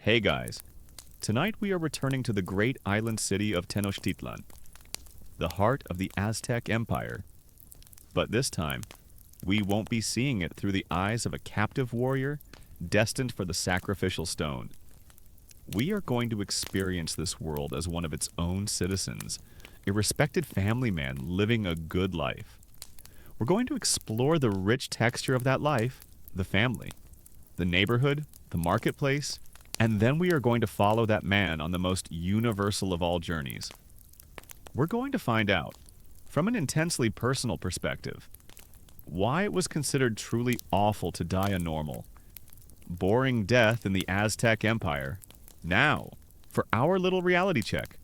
Hey guys, tonight we are returning to the great island city of Tenochtitlan, the heart of the Aztec Empire. But this time, we won't be seeing it through the eyes of a captive warrior destined for the sacrificial stone. We are going to experience this world as one of its own citizens, a respected family man living a good life. We're going to explore the rich texture of that life, the family, the neighborhood, the marketplace, and then we are going to follow that man on the most universal of all journeys. We're going to find out, from an intensely personal perspective, why it was considered truly awful to die a normal, boring death in the Aztec Empire. Now, for our little reality check.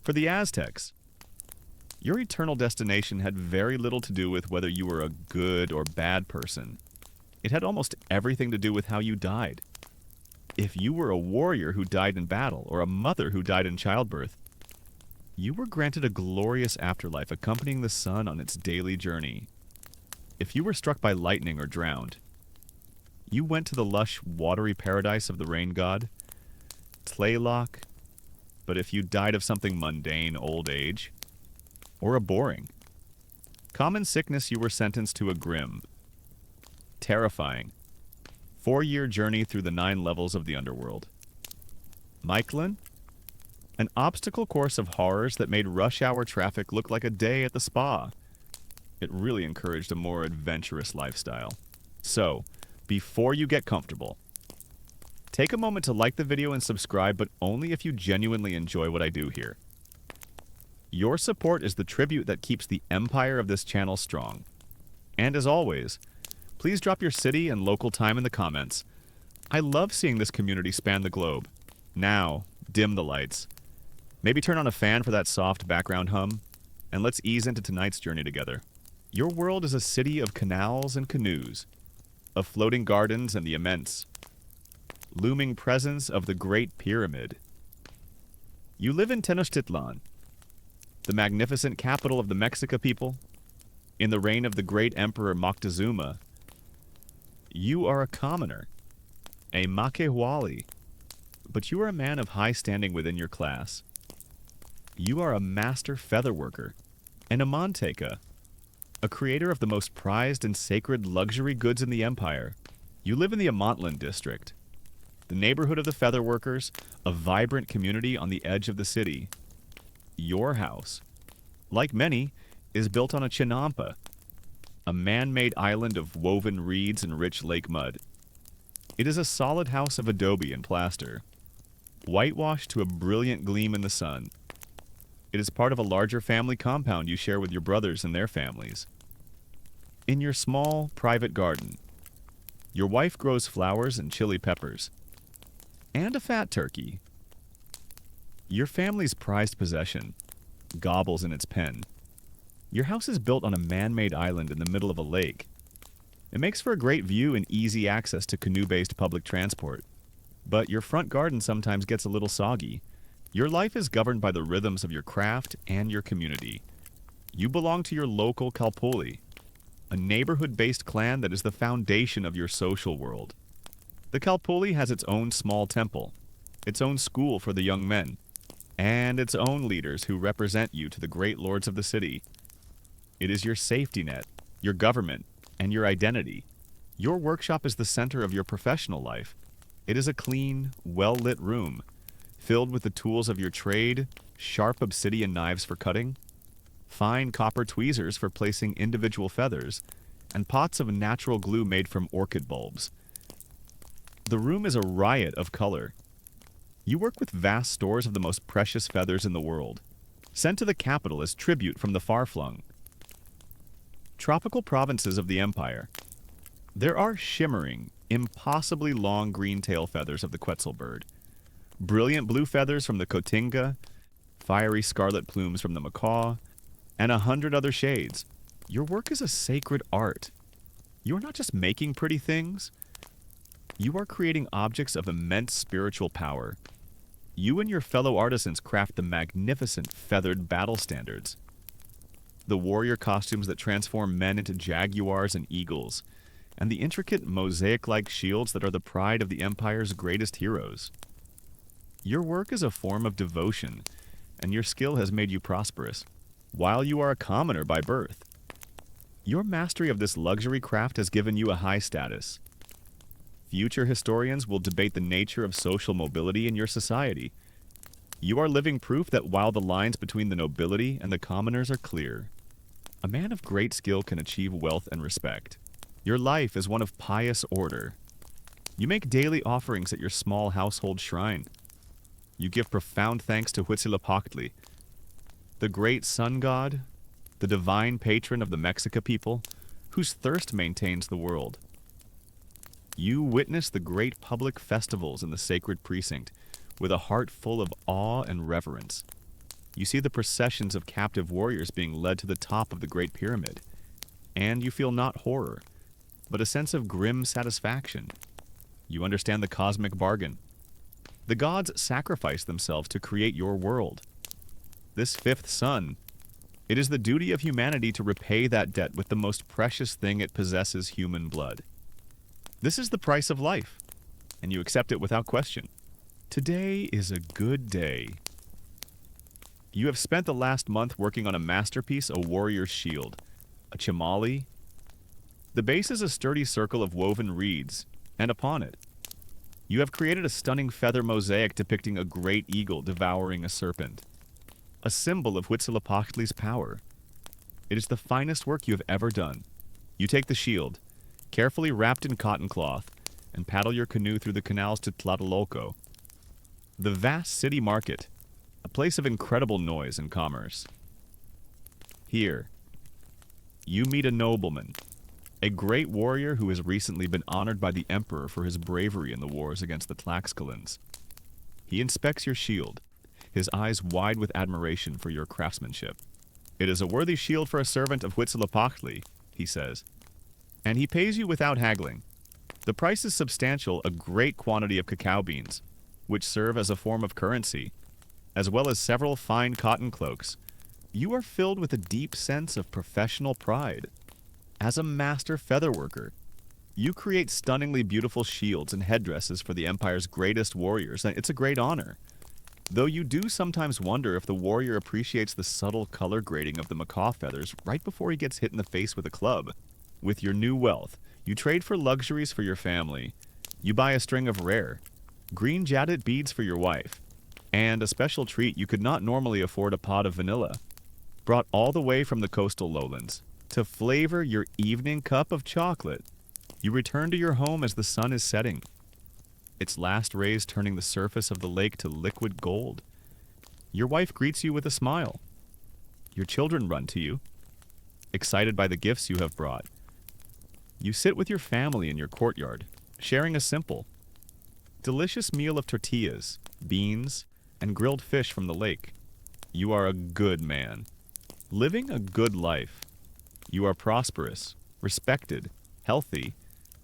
For the Aztecs, your eternal destination had very little to do with whether you were a good or bad person. It had almost everything to do with how you died. If you were a warrior who died in battle or a mother who died in childbirth, you were granted a glorious afterlife accompanying the sun on its daily journey. If you were struck by lightning or drowned, you went to the lush, watery paradise of the rain god, Tlaloc. But if you died of something mundane, old age, or a boring, common sickness, you were sentenced to a grim, terrifying, 4-year journey through the 9 levels of the underworld. Michelin? An obstacle course of horrors that made rush hour traffic look like a day at the spa. It really encouraged a more adventurous lifestyle. So, before you get comfortable, take a moment to like the video and subscribe, but only if you genuinely enjoy what I do here. Your support is the tribute that keeps the empire of this channel strong. And as always, please drop your city and local time in the comments. I love seeing this community span the globe. Now, dim the lights. Maybe turn on a fan for that soft background hum, and let's ease into tonight's journey together. Your world is a city of canals and canoes, of floating gardens and the immense, looming presence of the Great Pyramid. You live in Tenochtitlan, the magnificent capital of the Mexica people, in the reign of the great Emperor Moctezuma. You are a commoner, a Makewali, but you are a man of high standing within your class. You are a master featherworker and a manteca, a creator of the most prized and sacred luxury goods in the empire. You live in the Amantlan district, the neighborhood of the featherworkers, a vibrant community on the edge of the city. Your house, like many, is built on a chinampa, a man-made island of woven reeds and rich lake mud. It is a solid house of adobe and plaster, whitewashed to a brilliant gleam in the sun. It is part of a larger family compound you share with your brothers and their families. In your small, private garden, your wife grows flowers and chili peppers, and a fat turkey. Your family's prized possession gobbles in its pen. Your house is built on a man-made island in the middle of a lake. It makes for a great view and easy access to canoe-based public transport. But your front garden sometimes gets a little soggy. Your life is governed by the rhythms of your craft and your community. You belong to your local Kalpuli, a neighborhood-based clan that is the foundation of your social world. The Kalpuli has its own small temple, its own school for the young men, and its own leaders who represent you to the great lords of the city. It is your safety net, your government, and your identity. Your workshop is the center of your professional life. It is a clean, well-lit room, filled with the tools of your trade, sharp obsidian knives for cutting, fine copper tweezers for placing individual feathers, and pots of natural glue made from orchid bulbs. The room is a riot of color. You work with vast stores of the most precious feathers in the world, sent to the capital as tribute from the far-flung tropical provinces of the empire. There are shimmering, impossibly long green tail feathers of the Quetzal bird, brilliant blue feathers from the cotinga, fiery scarlet plumes from the macaw, and 100 other shades. Your work is a sacred art. You are not just making pretty things. You are creating objects of immense spiritual power. You and your fellow artisans craft the magnificent feathered battle standards, the warrior costumes that transform men into jaguars and eagles, and the intricate mosaic-like shields that are the pride of the Empire's greatest heroes. Your work is a form of devotion, and your skill has made you prosperous, while you are a commoner by birth. Your mastery of this luxury craft has given you a high status. Future historians will debate the nature of social mobility in your society. You are living proof that while the lines between the nobility and the commoners are clear, a man of great skill can achieve wealth and respect. Your life is one of pious order. You make daily offerings at your small household shrine. You give profound thanks to Huitzilopochtli, the great sun god, the divine patron of the Mexica people, whose thirst maintains the world. You witness the great public festivals in the sacred precinct with a heart full of awe and reverence. You see the processions of captive warriors being led to the top of the Great Pyramid, and you feel not horror, but a sense of grim satisfaction. You understand the cosmic bargain. The gods sacrifice themselves to create your world. This fifth sun, it is the duty of humanity to repay that debt with the most precious thing it possesses, human blood. This is the price of life, and you accept it without question. Today is a good day. You have spent the last month working on a masterpiece, a warrior's shield, a chimali. The base is a sturdy circle of woven reeds, and upon it, you have created a stunning feather mosaic depicting a great eagle devouring a serpent, a symbol of Huitzilopochtli's power. It is the finest work you have ever done. You take the shield, carefully wrapped in cotton cloth, and paddle your canoe through the canals to Tlatelolco, the vast city market, a place of incredible noise and commerce. Here, you meet a nobleman, a great warrior who has recently been honored by the emperor for his bravery in the wars against the Tlaxcalans. He inspects your shield, his eyes wide with admiration for your craftsmanship. "It is a worthy shield for a servant of Huitzilopochtli," he says, and he pays you without haggling. The price is substantial, a great quantity of cacao beans, which serve as a form of currency, as well as several fine cotton cloaks. You are filled with a deep sense of professional pride. As a master featherworker, you create stunningly beautiful shields and headdresses for the Empire's greatest warriors, and it's a great honor. Though you do sometimes wonder if the warrior appreciates the subtle color grading of the macaw feathers right before he gets hit in the face with a club. With your new wealth, you trade for luxuries for your family. You buy a string of rare, green jaded beads for your wife, and a special treat you could not normally afford, a pot of vanilla, brought all the way from the coastal lowlands. To flavor your evening cup of chocolate, you return to your home as the sun is setting, its last rays turning the surface of the lake to liquid gold. Your wife greets you with a smile. Your children run to you, excited by the gifts you have brought. You sit with your family in your courtyard, sharing a simple, delicious meal of tortillas, beans, and grilled fish from the lake. You are a good man, living a good life. You are prosperous, respected, healthy,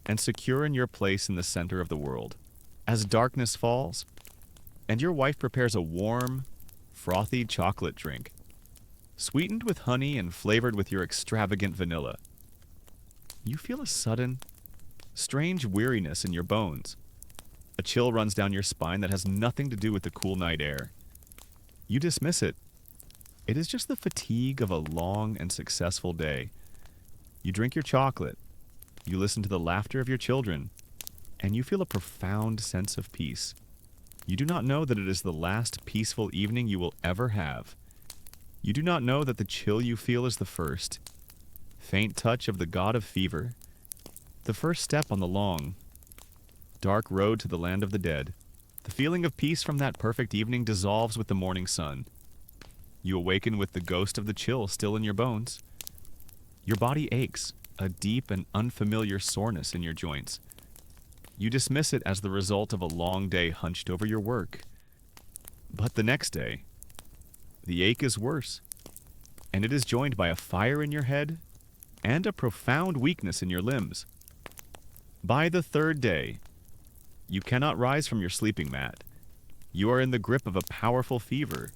and secure in your place in the center of the world. As darkness falls, and your wife prepares a warm, frothy chocolate drink, sweetened with honey and flavored with your extravagant vanilla, you feel a sudden, strange weariness in your bones. A chill runs down your spine that has nothing to do with the cool night air. You dismiss it. It is just the fatigue of a long and successful day. You drink your chocolate, you listen to the laughter of your children, and you feel a profound sense of peace. You do not know that it is the last peaceful evening you will ever have. You do not know that the chill you feel is the first faint touch of the god of fever, the first step on the long, dark road to the land of the dead. The feeling of peace from that perfect evening dissolves with the morning sun. You awaken with the ghost of the chill still in your bones. Your body aches, a deep and unfamiliar soreness in your joints. You dismiss it as the result of a long day hunched over your work. But the next day, the ache is worse, and it is joined by a fire in your head and a profound weakness in your limbs. By the third day, you cannot rise from your sleeping mat. You are in the grip of a powerful fever.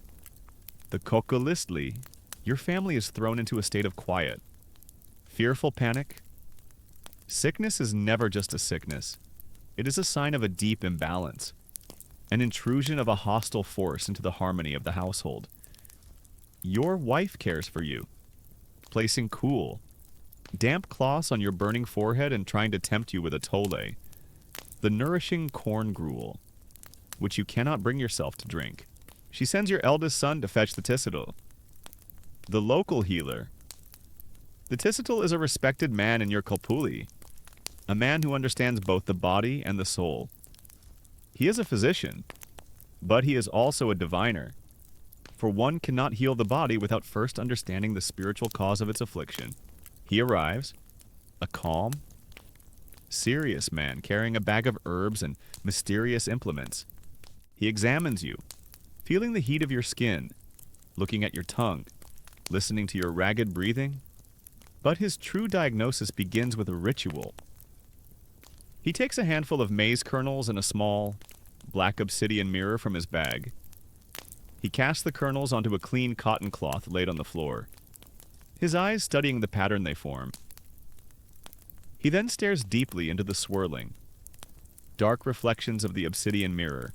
The Kokolistli, your family is thrown into a state of quiet. Fearful panic. Sickness is never just a sickness. It is a sign of a deep imbalance. an intrusion of a hostile force into the harmony of the household. Your wife cares for you, placing cool, damp cloths on your burning forehead and trying to tempt you with a tole, the nourishing corn gruel, which you cannot bring yourself to drink. She sends your eldest son to fetch the tissitol, the local healer. The tissitol is a respected man in your Kalpuli, a man who understands both the body and the soul. He is a physician, but he is also a diviner, for one cannot heal the body without first understanding the spiritual cause of its affliction. He arrives, a calm, serious man carrying a bag of herbs and mysterious implements. He examines you, feeling the heat of your skin, looking at your tongue, listening to your ragged breathing. But his true diagnosis begins with a ritual. He takes a handful of maize kernels and a small, black obsidian mirror from his bag. He casts the kernels onto a clean cotton cloth laid on the floor, his eyes studying the pattern they form. He then stares deeply into the swirling, dark reflections of the obsidian mirror.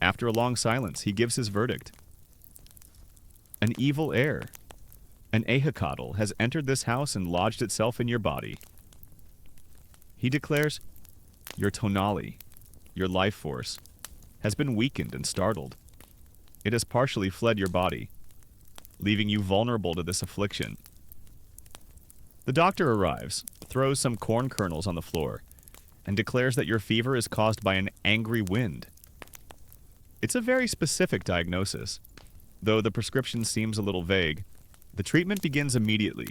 After a long silence, he gives his verdict. An evil air, an ahakatl, has entered this house and lodged itself in your body. He declares, your tonali, your life force, has been weakened and startled. It has partially fled your body, leaving you vulnerable to this affliction. The doctor arrives, throws some corn kernels on the floor, and declares that your fever is caused by an angry wind. It's a very specific diagnosis. Though the prescription seems a little vague, the treatment begins immediately,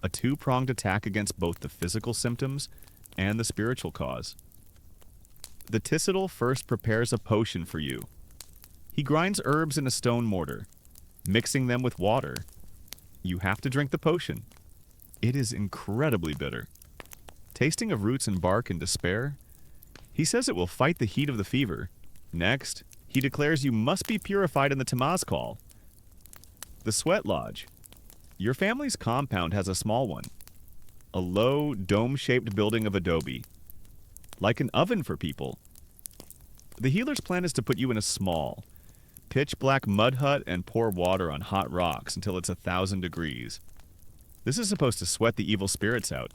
a two-pronged attack against both the physical symptoms and the spiritual cause. The tissitol first prepares a potion for you. He grinds herbs in a stone mortar, mixing them with water. You have to drink the potion. It is incredibly bitter. Tasting of roots and bark in despair, he says it will fight the heat of the fever. Next, he declares you must be purified in the Temazcal, the sweat lodge. Your family's compound has a small one, a low, dome-shaped building of adobe, like an oven for people. The healer's plan is to put you in a small, pitch-black mud hut and pour water on hot rocks until it's 1,000 degrees. This is supposed to sweat the evil spirits out.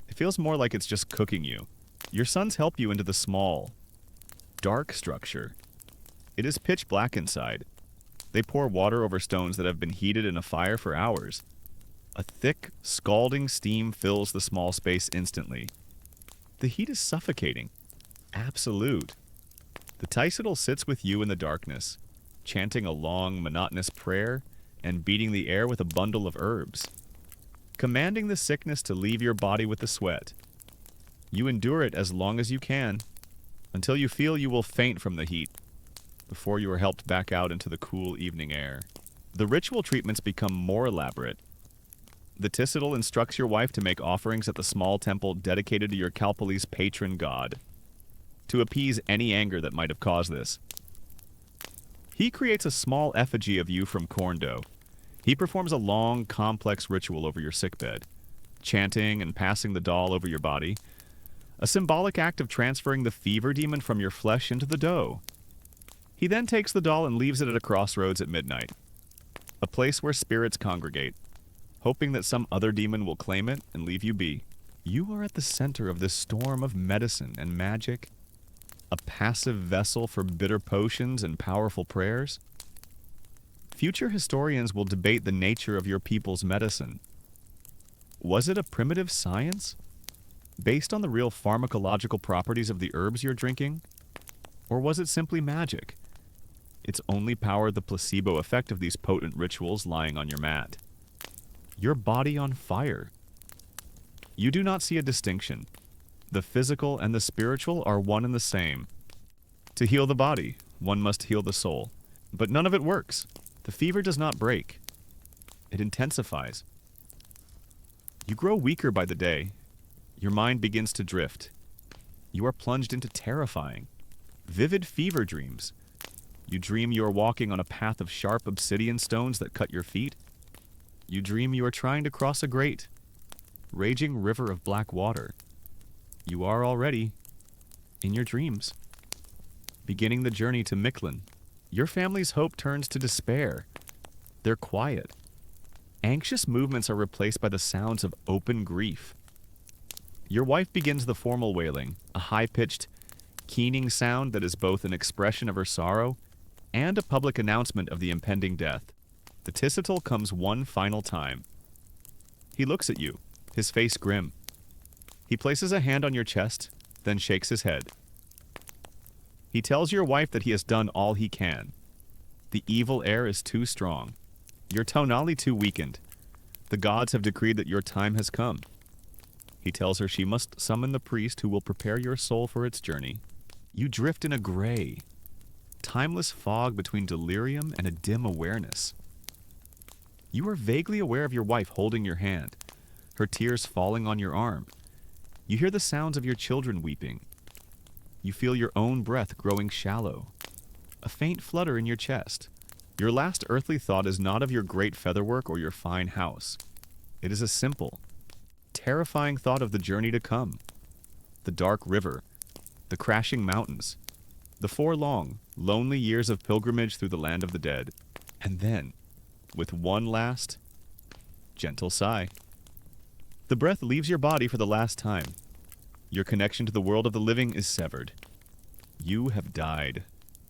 It feels more like it's just cooking you. Your sons help you into the small, dark structure. It is pitch black inside. They pour water over stones that have been heated in a fire for hours. A thick, scalding steam fills the small space instantly. The heat is suffocating. Absolute. The tissitol sits with you in the darkness, chanting a long, monotonous prayer and beating the air with a bundle of herbs, commanding the sickness to leave your body with the sweat. You endure it as long as you can, until you feel you will faint from the heat, before you are helped back out into the cool evening air. The ritual treatments become more elaborate. The tissitol instructs your wife to make offerings at the small temple dedicated to your Kalpali's patron god, to appease any anger that might have caused this. He creates a small effigy of you from corn dough. He performs a long, complex ritual over your sickbed, chanting and passing the doll over your body, a symbolic act of transferring the fever demon from your flesh into the dough. He then takes the doll and leaves it at a crossroads at midnight, a place where spirits congregate, hoping that some other demon will claim it and leave you be. You are at the center of this storm of medicine and magic, a passive vessel for bitter potions and powerful prayers. Future historians will debate the nature of your people's medicine. Was it a primitive science, based on the real pharmacological properties of the herbs you're drinking? Or was it simply magic? Its only power the placebo effect of these potent rituals lying on your mat. Your body on fire. You do not see a distinction. The physical and the spiritual are one and the same. To heal the body, one must heal the soul. But none of it works. The fever does not break. It intensifies. You grow weaker by the day. Your mind begins to drift. You are plunged into terrifying, vivid fever dreams. You dream you are walking on a path of sharp obsidian stones that cut your feet. You dream you are trying to cross a great, raging river of black water. You are already in your dreams. Beginning the journey to Mictlan, your family's hope turns to despair. They're quiet. Anxious movements are replaced by the sounds of open grief. Your wife begins the formal wailing, a high-pitched, keening sound that is both an expression of her sorrow and a public announcement of the impending death. The ticitle comes one final time. He looks at you, his face grim. He places a hand on your chest, then shakes his head. He tells your wife that he has done all he can. The evil air is too strong. Your tonali too weakened. The gods have decreed that your time has come. He tells her she must summon the priest who will prepare your soul for its journey. You drift in a gray, timeless fog between delirium and a dim awareness. You are vaguely aware of your wife holding your hand, her tears falling on your arm. You hear the sounds of your children weeping. You feel your own breath growing shallow, a faint flutter in your chest. Your last earthly thought is not of your great featherwork or your fine house. It is a simple, terrifying thought of the journey to come. The dark river, the crashing mountains, the 4 long, lonely years of pilgrimage through the land of the dead. And then, with one last, gentle sigh, the breath leaves your body for the last time. Your connection to the world of the living is severed. You have died,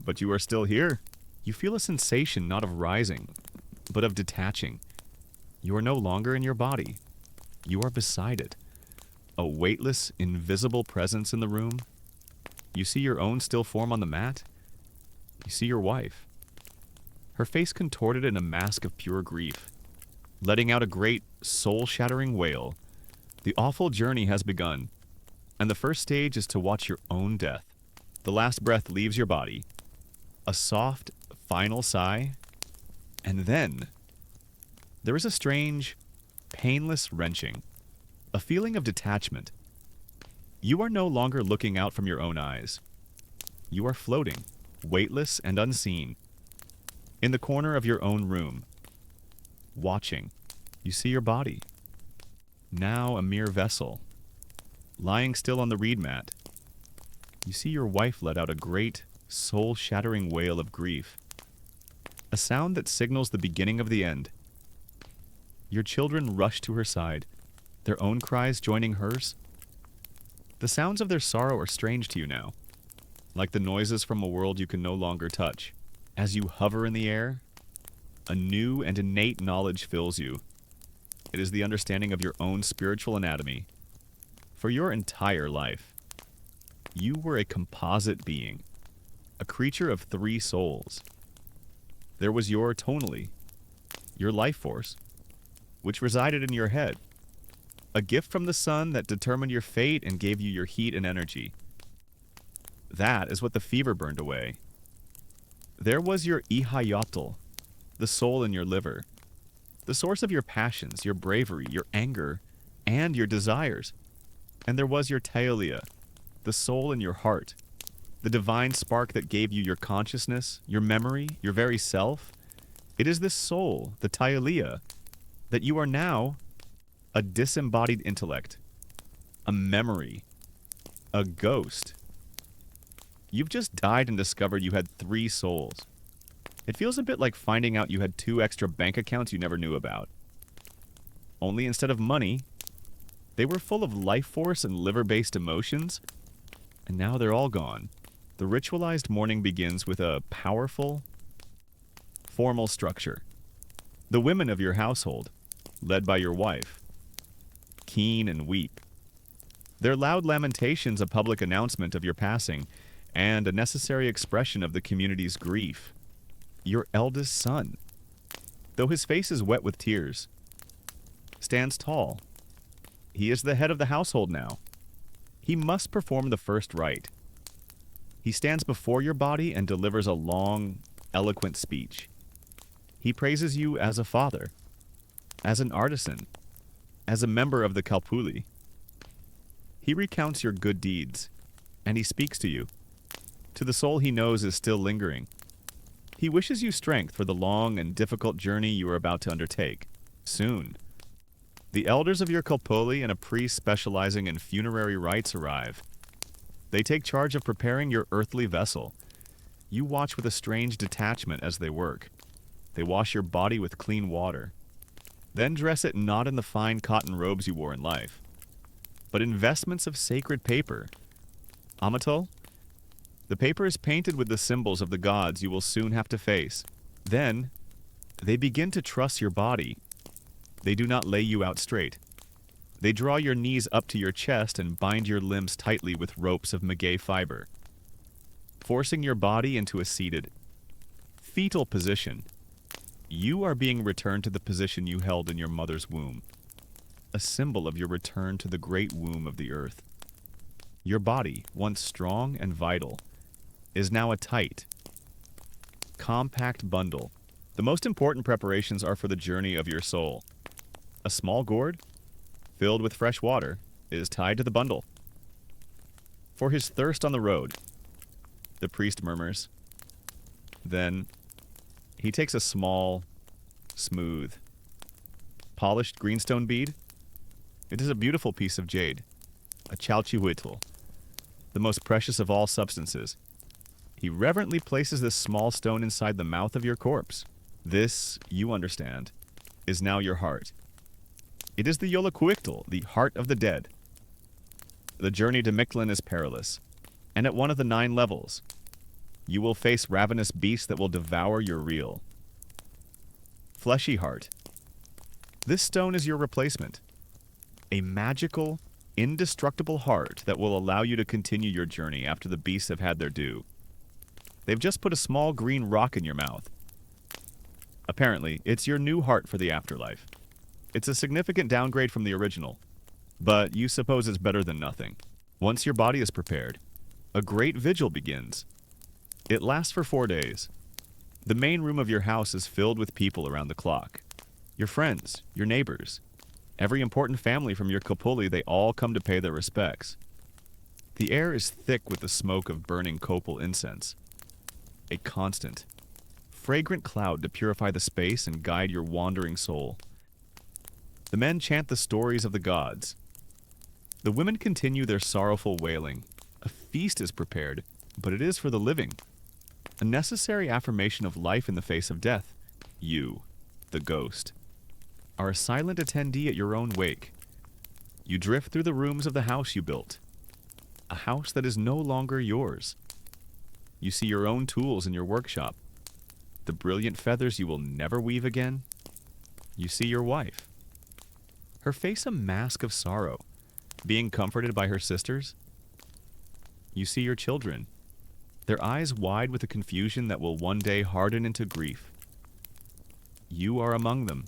but you are still here. You feel a sensation not of rising, but of detaching. You are no longer in your body. You are beside it. A weightless, invisible presence in the room. You see your own still form on the mat. You see your wife. Her face contorted in a mask of pure grief, letting out a great, soul-shattering wail. The awful journey has begun, and the first stage is to watch your own death. The last breath leaves your body. A soft, final sigh, and then there is a strange, painless wrenching, a feeling of detachment. You are no longer looking out from your own eyes. You are floating, weightless and unseen, in the corner of your own room. Watching, you see your body, now a mere vessel, lying still on the reed mat. You see your wife let out a great, soul-shattering wail of grief, a sound that signals the beginning of the end. Your children rush to her side, their own cries joining hers. The sounds of their sorrow are strange to you now, like the noises from a world you can no longer touch. As you hover in the air, a new and innate knowledge fills you. It is the understanding of your own spiritual anatomy. For your entire life, you were a composite being, a creature of 3 souls. There was your tonally, your life force, which resided in your head, a gift from the sun that determined your fate and gave you your heat and energy. That is what the fever burned away. There was your ihayotl, the soul in your liver, the source of your passions, your bravery, your anger, and your desires. And there was your tailia, the soul in your heart, the divine spark that gave you your consciousness, your memory, your very self. It is this soul, the tailia, that you are now a disembodied intellect, a memory, a ghost. You've just died and discovered you had 3 souls. It feels a bit like finding out you had 2 extra bank accounts you never knew about. Only instead of money, they were full of life force and liver-based emotions, and now they're all gone. The ritualized morning begins with a powerful, formal structure. The women of your household, led by your wife, keen and weep. Their loud lamentations a public announcement of your passing and a necessary expression of the community's grief. Your eldest son, though his face is wet with tears, stands tall. He is the head of the household now. He must perform the first rite. He stands before your body and delivers a long, eloquent speech. He praises you as a father, as an artisan, as a member of the Kalpuli. He recounts your good deeds, and he speaks to you, to the soul he knows is still lingering. He wishes you strength for the long and difficult journey you are about to undertake. Soon, the elders of your Kalpuli and a priest specializing in funerary rites arrive. They take charge of preparing your earthly vessel, You watch with a strange detachment as they work. They wash your body with clean water, then dress it not in the fine cotton robes you wore in life, but in vestments of sacred paper. Amatol? The paper is painted with the symbols of the gods you will soon have to face. Then, they begin to truss your body. They do not lay you out straight. They draw your knees up to your chest and bind your limbs tightly with ropes of maguey fiber, forcing your body into a seated, fetal position. You are being returned to the position you held in your mother's womb, a symbol of your return to the great womb of the earth. Your body, once strong and vital, is now a tight, compact bundle. The most important preparations are for the journey of your soul. A small gourd, filled with fresh water, is tied to the bundle. For his thirst on the road, the priest murmurs. Then he takes a small, smooth, polished greenstone bead. It is a beautiful piece of jade, a chalchihuitl, the most precious of all substances. He reverently places this small stone inside the mouth of your corpse. This, you understand, is now your heart. It is the Yolaquictl, the heart of the dead. The journey to Mictlan is perilous, and at one of the 9 levels, you will face ravenous beasts that will devour your real. Fleshy heart. This stone is your replacement. A magical, indestructible heart that will allow you to continue your journey after the beasts have had their due. They've just put a small green rock in your mouth. Apparently, it's your new heart for the afterlife. It's a significant downgrade from the original, but you suppose it's better than nothing. Once your body is prepared, a great vigil begins. It lasts for 4 days. The main room of your house is filled with people around the clock. Your friends, your neighbors, every important family from your kopuli, they all come to pay their respects. The air is thick with the smoke of burning copal incense. A constant, fragrant cloud to purify the space and guide your wandering soul. The men chant the stories of the gods. The women continue their sorrowful wailing. A feast is prepared, but it is for the living. A necessary affirmation of life in the face of death. You, the ghost, are a silent attendee at your own wake. You drift through the rooms of the house you built, a house that is no longer yours. You see your own tools in your workshop, the brilliant feathers you will never weave again. You see your wife, her face a mask of sorrow, being comforted by her sisters. You see your children, their eyes wide with a confusion that will one day harden into grief. You are among them,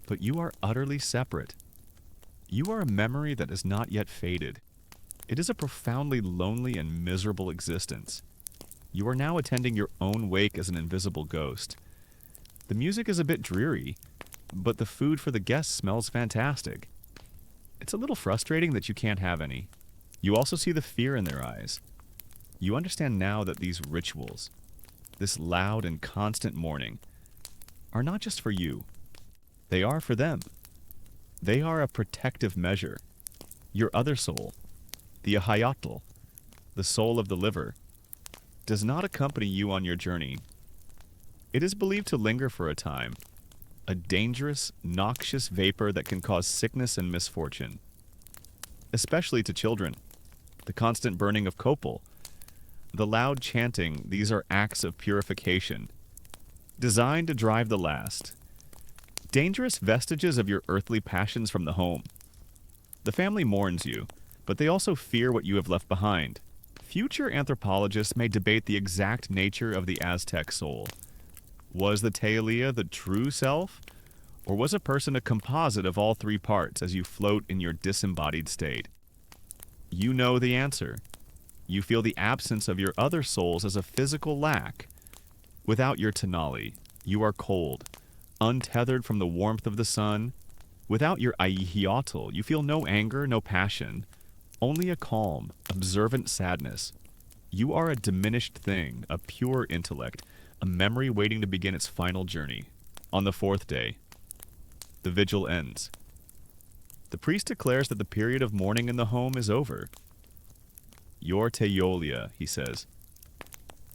but you are utterly separate. You are a memory that has not yet faded. It is a profoundly lonely and miserable existence. You are now attending your own wake as an invisible ghost. The music is a bit dreary, but the food for the guests smells fantastic. It's a little frustrating that you can't have any. You also see the fear in their eyes. You understand now that these rituals, this loud and constant mourning, are not just for you. They are for them. They are a protective measure. Your other soul, the Ahayatl, the soul of the liver, does not accompany you on your journey. It is believed to linger for a time, a dangerous, noxious vapor that can cause sickness and misfortune, especially to children. The constant burning of copal, the loud chanting, these are acts of purification, designed to drive the last, dangerous vestiges of your earthly passions from the home. The family mourns you, but they also fear what you have left behind. Future anthropologists may debate the exact nature of the Aztec soul. Was the Teolia the true self, or was a person a composite of all 3 parts as you float in your disembodied state? You know the answer. You feel the absence of your other souls as a physical lack. Without your Tenali, you are cold, untethered from the warmth of the sun. Without your Aihiotl, you feel no anger, no passion, only a calm, observant sadness. You are a diminished thing, a pure intellect, a memory waiting to begin its final journey. On the 4th day, the vigil ends. The priest declares that the period of mourning in the home is over. Your Teolia, he says.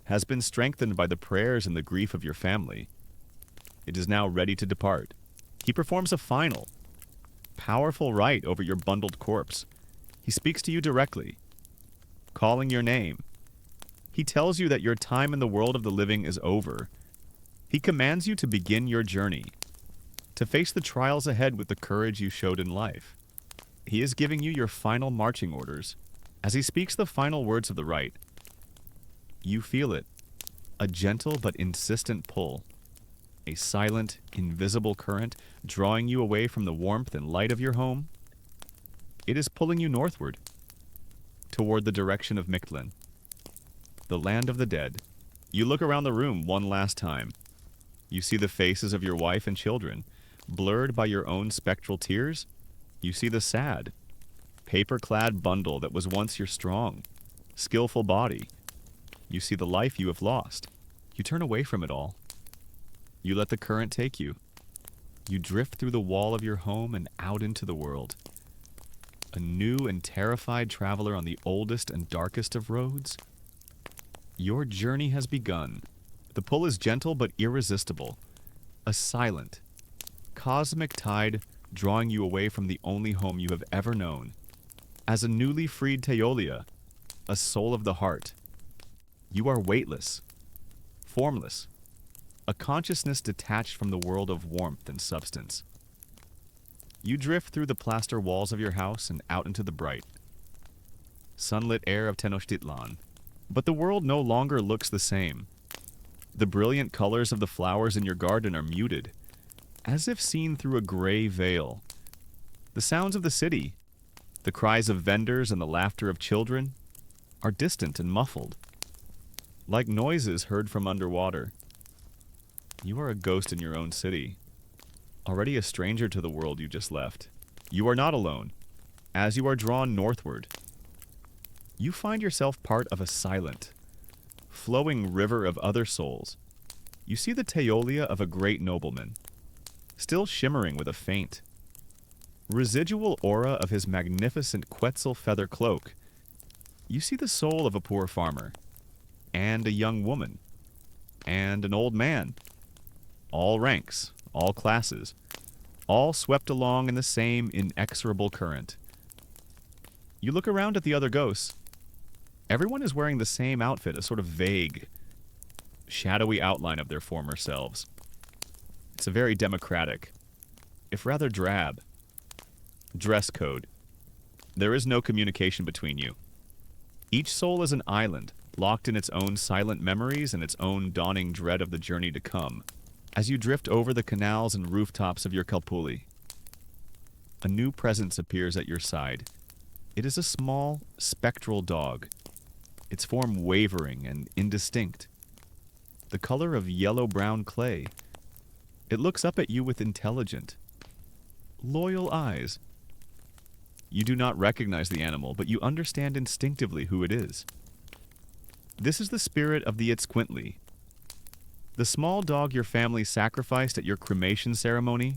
has been strengthened by the prayers and the grief of your family. It is now ready to depart. He performs a final, powerful rite over your bundled corpse. He speaks to you directly, calling your name. He tells you that your time in the world of the living is over. He commands you to begin your journey, to face the trials ahead with the courage you showed in life. He is giving you your final marching orders. As he speaks the final words of the rite, you feel it, a gentle but insistent pull, a silent, invisible current drawing you away from the warmth and light of your home. It is pulling you northward, toward the direction of Mictlan, the land of the dead. You look around the room one last time. You see the faces of your wife and children, blurred by your own spectral tears. You see the sad, paper-clad bundle that was once your strong, skillful body. You see the life you have lost. You turn away from it all. You let the current take you. You drift through the wall of your home and out into the world. A new and terrified traveler on the oldest and darkest of roads. Your journey has begun. The pull is gentle but irresistible. A silent, cosmic tide drawing you away from the only home you have ever known. As a newly freed Teolia, a soul of the heart, you are weightless, formless, a consciousness detached from the world of warmth and substance. You drift through the plaster walls of your house and out into the bright, sunlit air of Tenochtitlan. But the world no longer looks the same. The brilliant colors of the flowers in your garden are muted, as if seen through a gray veil. The sounds of the city, the cries of vendors and the laughter of children, are distant and muffled, like noises heard from underwater. You are a ghost in your own city, already a stranger to the world you just left. You are not alone. As you are drawn northward, you find yourself part of a silent, flowing river of other souls. You see the Teolia of a great nobleman, still shimmering with a faint, residual aura of his magnificent Quetzal feather cloak. You see the soul of a poor farmer, and a young woman, and an old man. All ranks, all classes, all swept along in the same inexorable current. You look around at the other ghosts. Everyone is wearing the same outfit, a sort of vague, shadowy outline of their former selves. It's a very democratic, if rather drab, dress code. There is no communication between you. Each soul is an island, locked in its own silent memories and its own dawning dread of the journey to come. As you drift over the canals and rooftops of your Kalpuli, a new presence appears at your side. It is a small, spectral dog, its form wavering and indistinct, the color of yellow-brown clay. It looks up at you with intelligent, loyal eyes. You do not recognize the animal, but you understand instinctively who it is. This is the spirit of the Itzquintli, the small dog your family sacrificed at your cremation ceremony.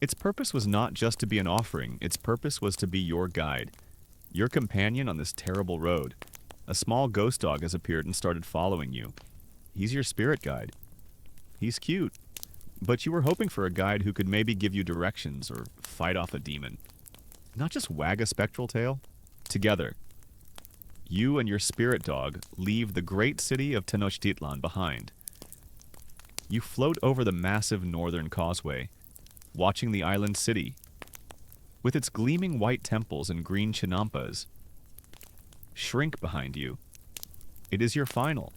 Its purpose was not just to be an offering. Its purpose was to be your guide, your companion on this terrible road. A small ghost dog has appeared and started following you. He's your spirit guide. He's cute, but you were hoping for a guide who could maybe give you directions or fight off a demon. Not just wag a spectral tail. Together, you and your spirit dog leave the great city of Tenochtitlan behind. You float over the massive northern causeway, watching the island city, with its gleaming white temples and green chinampas, shrink behind you. It is your final,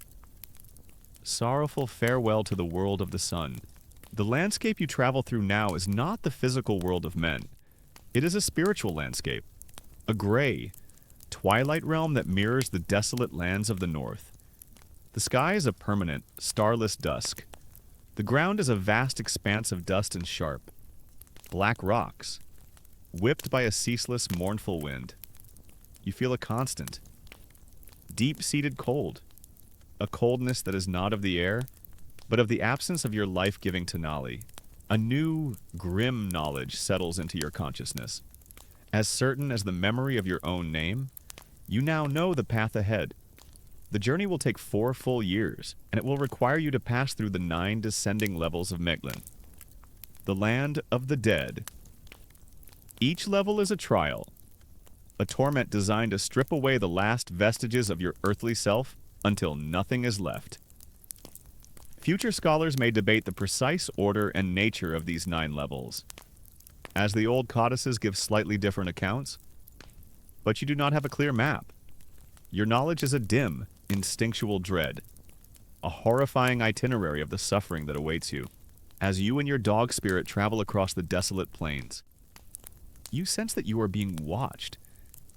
sorrowful farewell to the world of the sun. The landscape you travel through now is not the physical world of men. It is a spiritual landscape, a gray, twilight realm that mirrors the desolate lands of the north. The sky is a permanent, starless dusk. The ground is a vast expanse of dust and sharp, black rocks, whipped by a ceaseless, mournful wind. You feel a constant, deep-seated cold, a coldness that is not of the air, but of the absence of your life-giving Tenali. A new, grim knowledge settles into your consciousness. As certain as the memory of your own name, you now know the path ahead. The journey will take 4 full years, and it will require you to pass through the 9 descending levels of Mictlan, the land of the dead. Each level is a trial, a torment designed to strip away the last vestiges of your earthly self until nothing is left. Future scholars may debate the precise order and nature of these 9 levels, as the old codices give slightly different accounts, but you do not have a clear map. Your knowledge is a dim, instinctual dread, a horrifying itinerary of the suffering that awaits you, as you and your dog spirit travel across the desolate plains. You sense that you are being watched.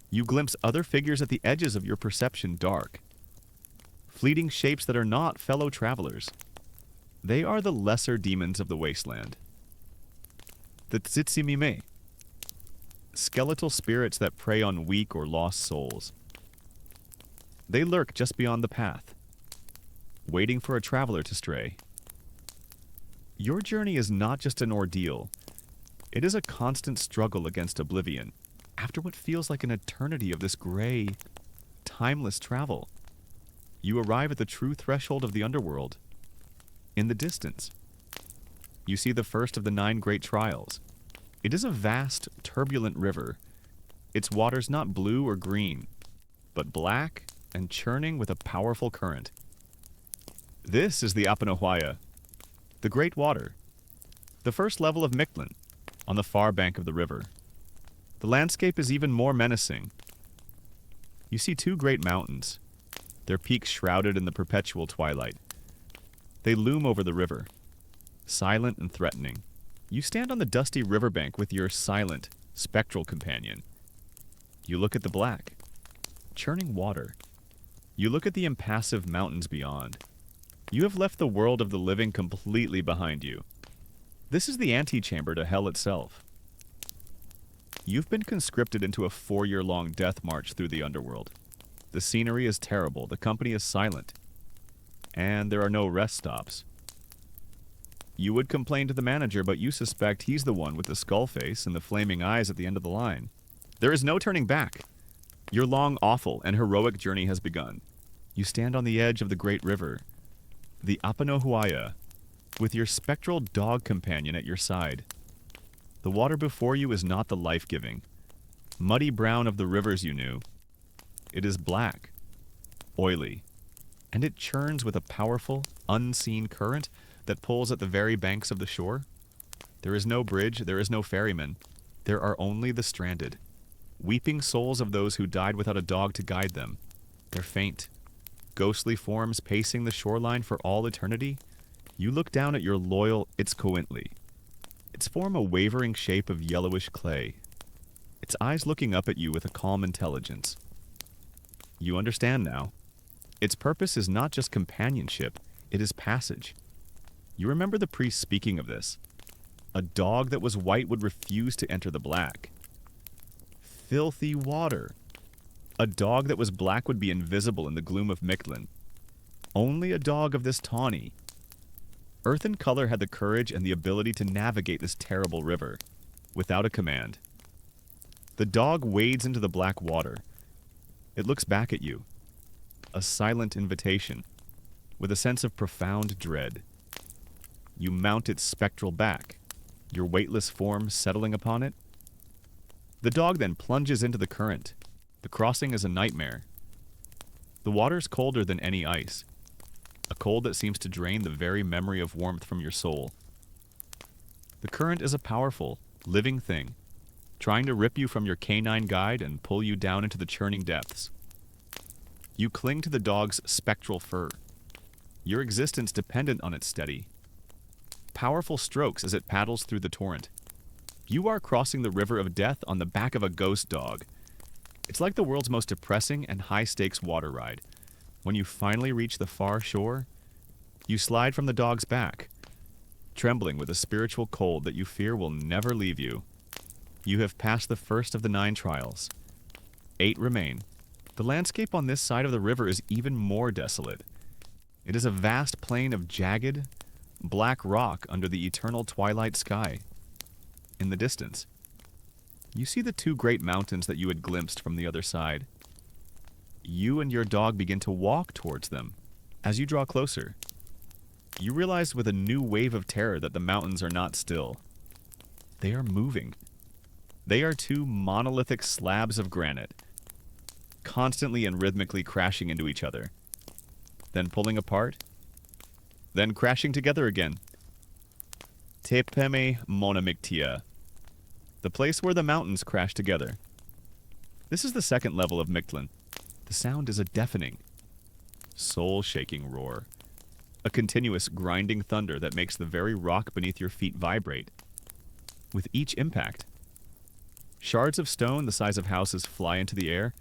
You glimpse other figures at the edges of your perception dark, fleeting shapes that are not fellow travelers. They are the lesser demons of the wasteland. The Tsitsimime, skeletal spirits that prey on weak or lost souls. They lurk just beyond the path, waiting for a traveler to stray. Your journey is not just an ordeal. It is a constant struggle against oblivion, after what feels like an eternity of this gray, timeless travel. You arrive at the true threshold of the underworld. In the distance, you see the first of the 9 great trials. It is a vast, turbulent river. Its waters not blue or green, but black and churning with a powerful current. This is the Apanahuaya, the Great Water, the first level of Mictlan, on the far bank of the river. The landscape is even more menacing. You see 2 great mountains, their peaks shrouded in the perpetual twilight. They loom over the river, silent and threatening. You stand on the dusty riverbank with your silent, spectral companion. You look at the black, churning water. You look at the impassive mountains beyond. You have left the world of the living completely behind you. This is the antechamber to hell itself. You've been conscripted into a 4-year-long death march through the underworld. The scenery is terrible, the company is silent, and there are no rest stops. You would complain to the manager, but you suspect he's the one with the skull face and the flaming eyes at the end of the line. There is no turning back. Your long, awful, and heroic journey has begun. You stand on the edge of the great river, the Apanahuaya, with your spectral dog companion at your side. The water before you is not the life-giving, muddy brown of the rivers you knew. It is black, oily, and it churns with a powerful, unseen current that pulls at the very banks of the shore. There is no bridge, there is no ferryman. There are only the stranded, weeping souls of those who died without a dog to guide them. Their faint, ghostly forms pacing the shoreline for all eternity. You look down at your loyal Itzcointli, its form a wavering shape of yellowish clay, its eyes looking up at you with a calm intelligence. You understand now. Its purpose is not just companionship, it is passage. You remember the priest speaking of this. A dog that was white would refuse to enter the black. Filthy water. A dog that was black would be invisible in the gloom of Mictlan. Only a dog of this tawny. Earth and color had the courage and the ability to navigate this terrible river, without a command. The dog wades into the black water. It looks back at you, a silent invitation, with a sense of profound dread. You mount its spectral back, your weightless form settling upon it. The dog then plunges into the current. The crossing is a nightmare. The water's colder than any ice, a cold that seems to drain the very memory of warmth from your soul. The current is a powerful, living thing, trying to rip you from your canine guide and pull you down into the churning depths. You cling to the dog's spectral fur, your existence dependent on its steady, powerful strokes as it paddles through the torrent. You are crossing the river of death on the back of a ghost dog. It's like the world's most depressing and high-stakes water ride. When you finally reach the far shore, you slide from the dog's back, trembling with a spiritual cold that you fear will never leave you. You have passed the first of the 9 trials. 8 remain. The landscape on this side of the river is even more desolate. It is a vast plain of jagged, black rock under the eternal twilight sky. In the distance, you see the 2 great mountains that you had glimpsed from the other side. You and your dog begin to walk towards them. As you draw closer, you realize with a new wave of terror that the mountains are not still. They are moving. They are two monolithic slabs of granite, constantly and rhythmically crashing into each other, then pulling apart, then crashing together again. Tepeme Monamictia, the place where the mountains crash together. This is the second level of Mictlan. The sound is a deafening, soul-shaking roar, a continuous grinding thunder that makes the very rock beneath your feet vibrate. With each impact, shards of stone the size of houses fly into the air,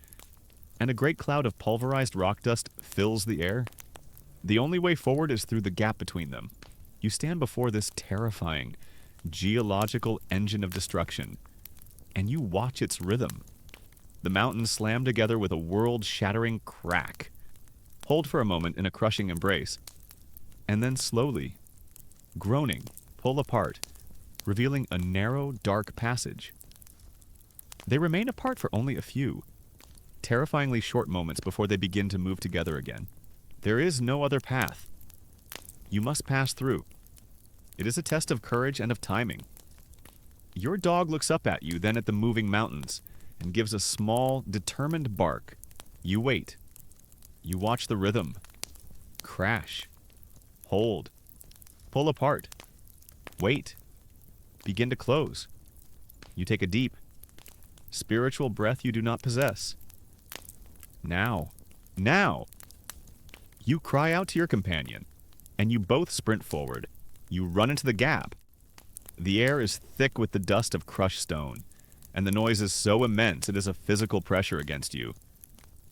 and a great cloud of pulverized rock dust fills the air. The only way forward is through the gap between them. You stand before this terrifying, geological engine of destruction, and you watch its rhythm. The mountains slam together with a world-shattering crack. Hold for a moment in a crushing embrace, and then slowly, groaning, pull apart, revealing a narrow, dark passage. They remain apart for only a few, terrifyingly short moments before they begin to move together again. There is no other path. You must pass through. It is a test of courage and of timing. Your dog looks up at you, then at the moving mountains, and gives a small, determined bark. You wait. You watch the rhythm. Crash. Hold. Pull apart. Wait. Begin to close. You take a deep, spiritual breath you do not possess. Now. Now! You cry out to your companion, and you both sprint forward. You run into the gap. The air is thick with the dust of crushed stone, and the noise is so immense it is a physical pressure against you.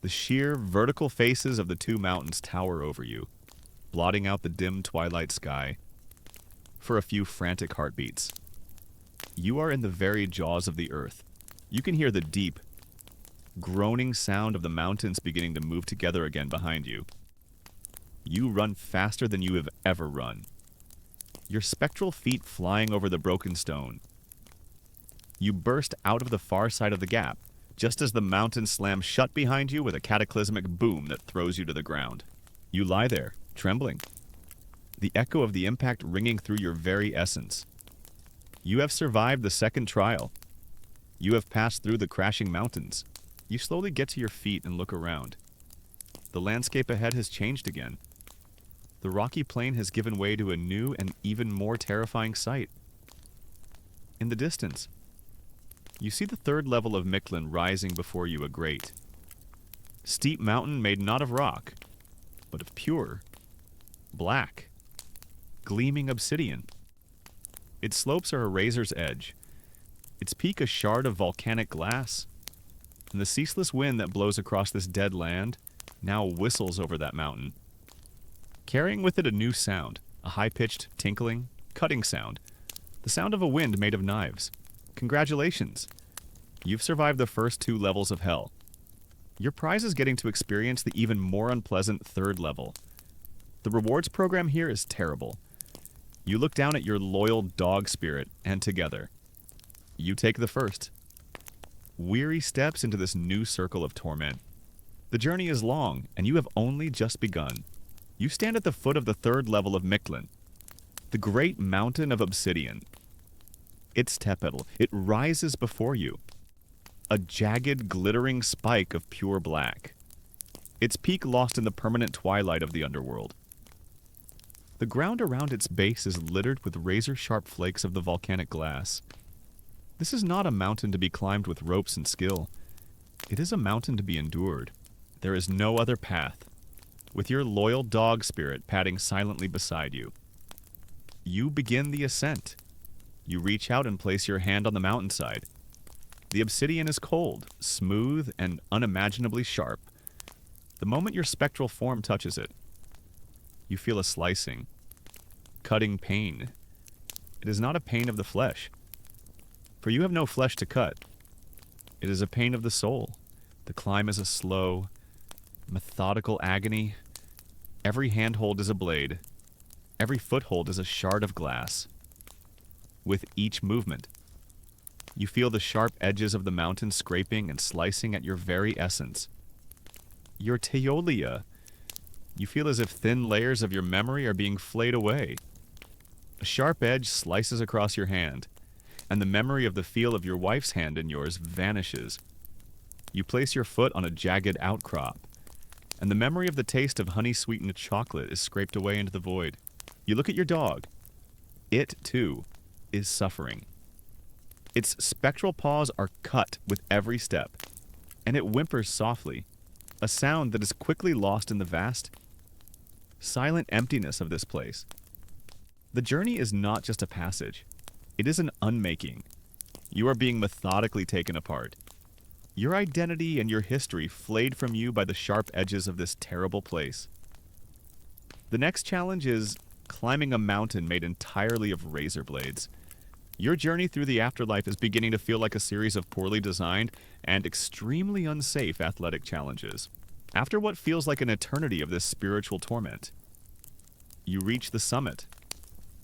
The sheer, vertical faces of the two mountains tower over you, blotting out the dim twilight sky. For a few frantic heartbeats, you are in the very jaws of the earth. You can hear the deep, groaning sound of the mountains beginning to move together again behind you. You run faster than you have ever run, your spectral feet flying over the broken stone. You burst out of the far side of the gap, just as the mountain slams shut behind you with a cataclysmic boom that throws you to the ground. You lie there, trembling, the echo of the impact ringing through your very essence. You have survived the second trial. You have passed through the crashing mountains. You slowly get to your feet and look around. The landscape ahead has changed again. The rocky plain has given way to a new and even more terrifying sight. In the distance, you see the third level of Mictlan rising before you, a great, steep mountain made not of rock, but of pure, black, gleaming obsidian. Its slopes are a razor's edge, its peak a shard of volcanic glass, and the ceaseless wind that blows across this dead land now whistles over that mountain, carrying with it a new sound, a high-pitched, tinkling, cutting sound, the sound of a wind made of knives. Congratulations! You've survived the first two levels of hell. Your prize is getting to experience the even more unpleasant third level. The rewards program here is terrible. You look down at your loyal dog spirit, and together, you take the first. Weary steps into this new circle of torment. The journey is long, and you have only just begun. You stand at the foot of the third level of Mictlan, the great mountain of obsidian. Its tepedal, it rises before you, a jagged, glittering spike of pure black, its peak lost in the permanent twilight of the underworld. The ground around its base is littered with razor-sharp flakes of the volcanic glass. This is not a mountain to be climbed with ropes and skill. It is a mountain to be endured. There is no other path, with your loyal dog spirit padding silently beside you. You begin the ascent. You reach out and place your hand on the mountainside. The obsidian is cold, smooth, and unimaginably sharp. The moment your spectral form touches it, you feel a slicing, cutting pain. It is not a pain of the flesh, for you have no flesh to cut. It is a pain of the soul. The climb is a slow, methodical agony. Every handhold is a blade. Every foothold is a shard of glass. With each movement, you feel the sharp edges of the mountain scraping and slicing at your very essence. your teolia. You feel as if thin layers of your memory are being flayed away. A sharp edge slices across your hand, and the memory of the feel of your wife's hand in yours vanishes. You place your foot on a jagged outcrop, and the memory of the taste of honey-sweetened chocolate is scraped away into the void. You look at your dog. It, too, is suffering. Its spectral paws are cut with every step, and it whimpers softly, a sound that is quickly lost in the vast, silent emptiness of this place. The journey is not just a passage. It is an unmaking. You are being methodically taken apart. Your identity and your history flayed from you by the sharp edges of this terrible place. The next challenge is climbing a mountain made entirely of razor blades. Your journey through the afterlife is beginning to feel like a series of poorly designed and extremely unsafe athletic challenges. After what feels like an eternity of this spiritual torment, you reach the summit.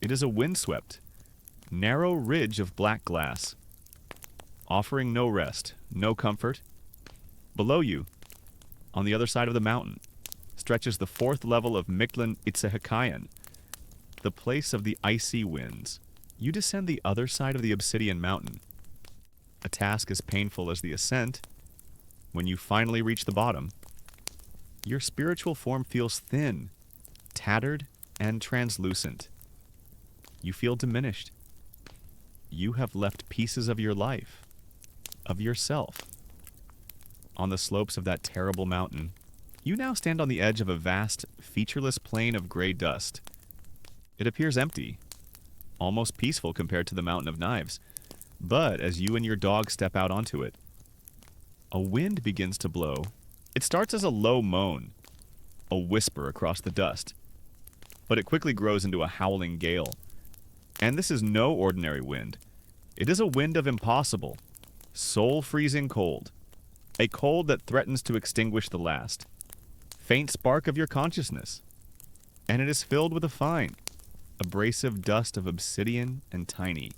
It is a windswept, narrow ridge of black glass, offering no rest, no comfort. Below you, on the other side of the mountain, stretches the fourth level of Miklan Itzehakayan, the place of the icy winds. You descend the other side of the obsidian mountain, a task as painful as the ascent. When you finally reach the bottom, your spiritual form feels thin, tattered, and translucent. You feel diminished. You have left pieces of your life, of yourself. On the slopes of that terrible mountain, you now stand on the edge of a vast, featureless plain of gray dust. It appears empty, almost peaceful compared to the Mountain of Knives. But as you and your dog step out onto it, a wind begins to blow. It starts as a low moan, a whisper across the dust, but it quickly grows into a howling gale. And this is no ordinary wind. It is a wind of impossible, soul-freezing cold, a cold that threatens to extinguish the last faint spark of your consciousness. And it is filled with a fine, abrasive dust of obsidian and tiny,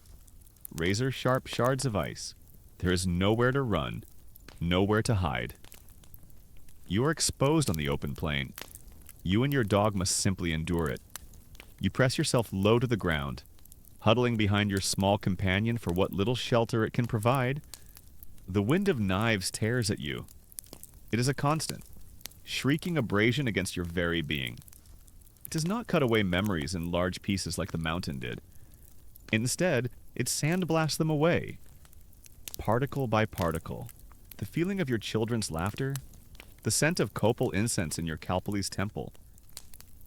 razor-sharp shards of ice. There is nowhere to run, nowhere to hide. You are exposed on the open plain. You and your dog must simply endure it. You press yourself low to the ground, huddling behind your small companion for what little shelter it can provide. The wind of knives tears at you. It is a constant, shrieking abrasion against your very being. It does not cut away memories in large pieces like the mountain did. Instead, it sandblasts them away, particle by particle. The feeling of your children's laughter, the scent of copal incense in your Kalpali's temple,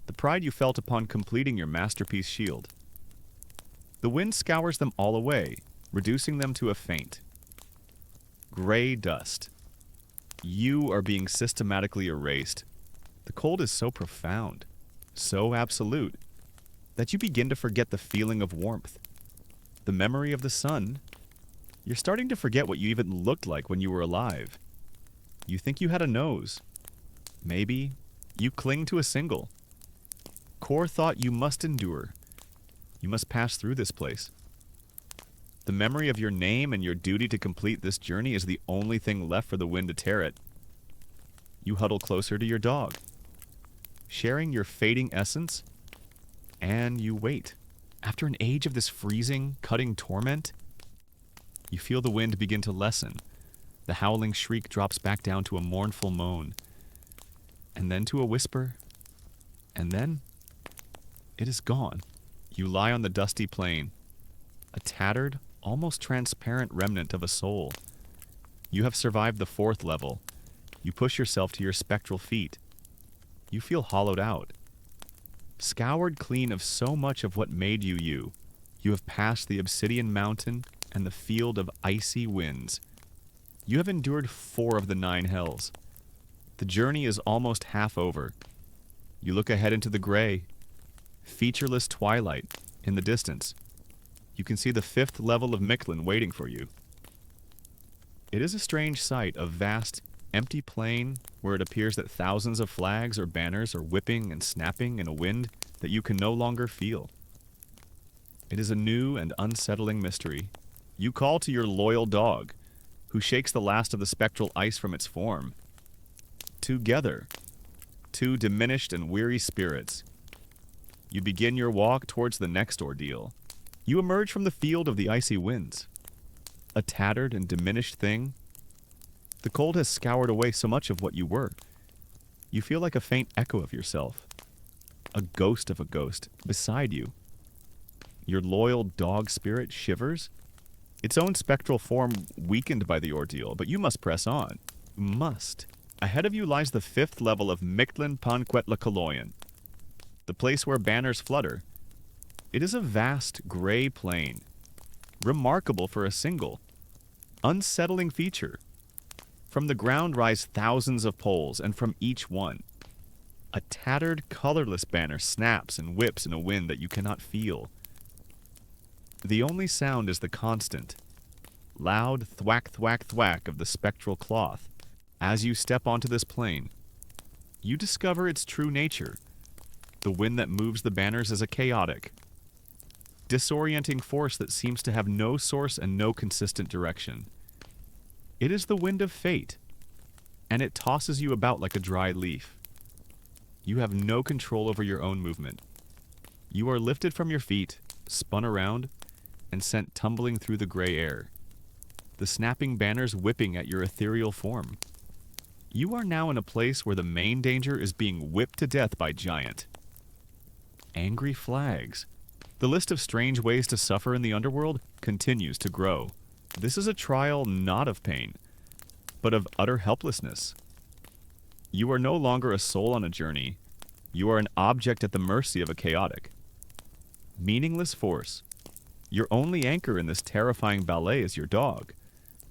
the pride you felt upon completing your masterpiece shield. The wind scours them all away, reducing them to a faint, gray dust. You are being systematically erased. The cold is so profound, so absolute, that you begin to forget the feeling of warmth, the memory of the sun. You're starting to forget what you even looked like when you were alive. You think you had a nose. Maybe you cling to a single. Core thought you must endure. You must pass through this place. The memory of your name and your duty to complete this journey is the only thing left for the wind to tear it. You huddle closer to your dog, sharing your fading essence, and you wait. After an age of this freezing, cutting torment, you feel the wind begin to lessen. The howling shriek drops back down to a mournful moan, and then to a whisper, and then it is gone. You lie on the dusty plain, a tattered, almost transparent remnant of a soul. You have survived the fourth level. You push yourself to your spectral feet. You feel hollowed out, scoured clean of so much of what made you you. You have passed the obsidian mountain and the field of icy winds. You have endured 4 of the 9 hells. The journey is almost half over. You look ahead into the gray, featureless twilight in the distance. You can see the 5th level of Miklan waiting for you. It is a strange sight, a vast, empty plain where it appears that thousands of flags or banners are whipping and snapping in a wind that you can no longer feel. It is a new and unsettling mystery. You call to your loyal dog, who shakes the last of the spectral ice from its form. together, two diminished and weary spirits. You begin your walk towards the next ordeal. You emerge from the field of the icy winds. A tattered and diminished thing. The cold has scoured away so much of what you were. You feel like a faint echo of yourself. A ghost of a ghost beside you. Your loyal dog spirit shivers, its own spectral form weakened by the ordeal, but you must press on. You must. Ahead of you lies the 5th level of Mictlan Panquetlacoloyan, the place where banners flutter. It is a vast gray plain, remarkable for a single, unsettling feature. From the ground rise thousands of poles, and from each one, a tattered, colorless banner snaps and whips in a wind that you cannot feel. The only sound is the constant, loud thwack, thwack, thwack of the spectral cloth. As you step onto this plane, you discover its true nature. The wind that moves the banners is a chaotic, disorienting force that seems to have no source and no consistent direction. It is the wind of fate, and it tosses you about like a dry leaf. You have no control over your own movement. You are lifted from your feet, spun around, and sent tumbling through the gray air, the snapping banners whipping at your ethereal form. You are now in a place where the main danger is being whipped to death by giant, angry flags. The list of strange ways to suffer in the underworld continues to grow. This is a trial not of pain, but of utter helplessness. You are no longer a soul on a journey. You are an object at the mercy of a chaotic, meaningless force. Your only anchor in this terrifying ballet is your dog.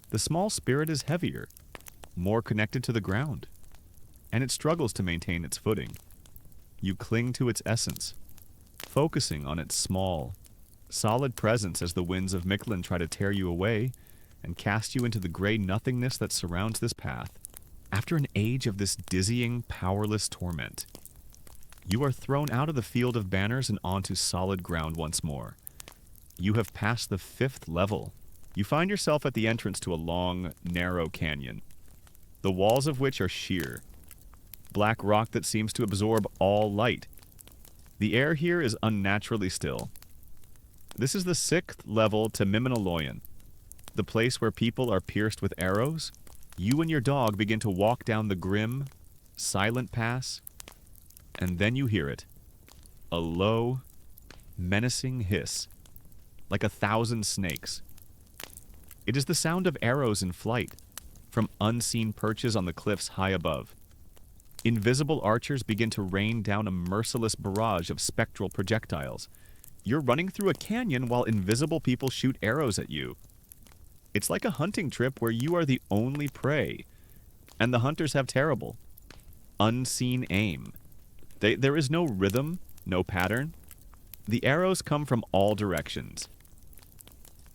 The small spirit is heavier, more connected to the ground, and it struggles to maintain its footing. You cling to its essence, focusing on its small, solid presence as the winds of Mictlan try to tear you away and cast you into the gray nothingness that surrounds this path. After an age of this dizzying, powerless torment, you are thrown out of the field of banners and onto solid ground once more. You have passed the 5th level. You find yourself at the entrance to a long, narrow canyon, the walls of which are sheer, black rock that seems to absorb all light. The air here is unnaturally still. This is the 6th level to Miminaloyan, the place where people are pierced with arrows. You and your dog begin to walk down the grim, silent pass, and then you hear it. A low, menacing hiss, like 1,000 snakes. It is the sound of arrows in flight, from unseen perches on the cliffs high above. Invisible archers begin to rain down a merciless barrage of spectral projectiles. You're running through a canyon while invisible people shoot arrows at you. It's like a hunting trip where you are the only prey, and the hunters have terrible, unseen aim. There is no rhythm, no pattern. The arrows come from all directions.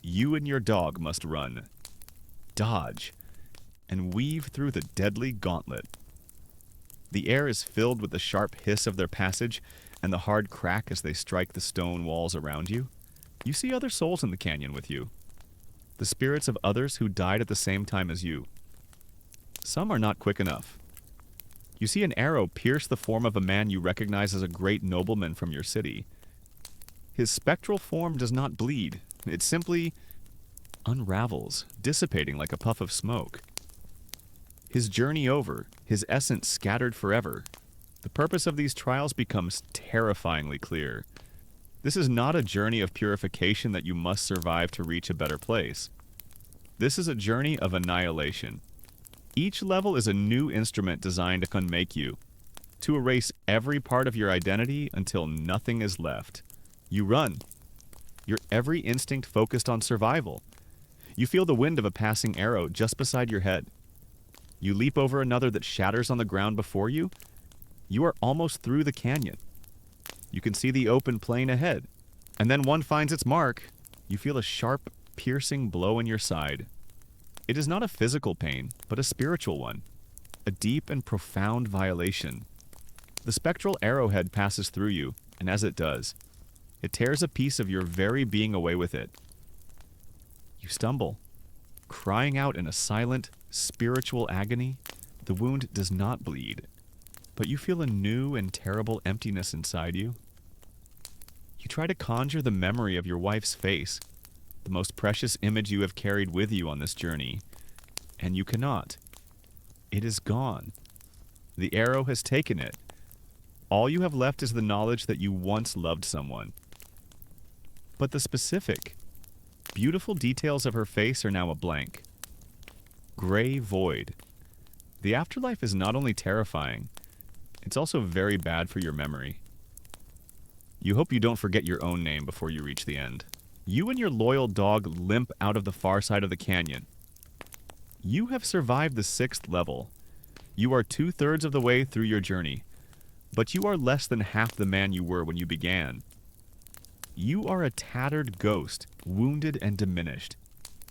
You and your dog must run, dodge, and weave through the deadly gauntlet. The air is filled with the sharp hiss of their passage and the hard crack as they strike the stone walls around you. You see other souls in the canyon with you, the spirits of others who died at the same time as you. Some are not quick enough. You see an arrow pierce the form of a man you recognize as a great nobleman from your city. His spectral form does not bleed. It simply unravels, dissipating like a puff of smoke. His journey over, his essence scattered forever. The purpose of these trials becomes terrifyingly clear. This is not a journey of purification that you must survive to reach a better place. This is a journey of annihilation. Each level is a new instrument designed to unmake you, to erase every part of your identity until nothing is left. You run, your every instinct focused on survival. You feel the wind of a passing arrow just beside your head. You leap over another that shatters on the ground before you. You are almost through the canyon. You can see the open plain ahead, and then one finds its mark. You feel a sharp, piercing blow in your side. It is not a physical pain, but a spiritual one, a deep and profound violation. The spectral arrowhead passes through you, and as it does, it tears a piece of your very being away with it. You stumble, crying out in a silent, spiritual agony, The wound does not bleed, but you feel a new and terrible emptiness inside you. You try to conjure the memory of your wife's face, the most precious image you have carried with you on this journey, and you cannot. It is gone. The arrow has taken it. All you have left is the knowledge that you once loved someone. But the specific, beautiful details of her face are now a blank. Gray void. The afterlife is not only terrifying, it's also very bad for your memory. You hope you don't forget your own name before you reach the end. You and your loyal dog limp out of the far side of the canyon. You have survived the 6th level. You are 2/3 of the way through your journey, but you are less than half the man you were when you began. You are a tattered ghost, wounded and diminished,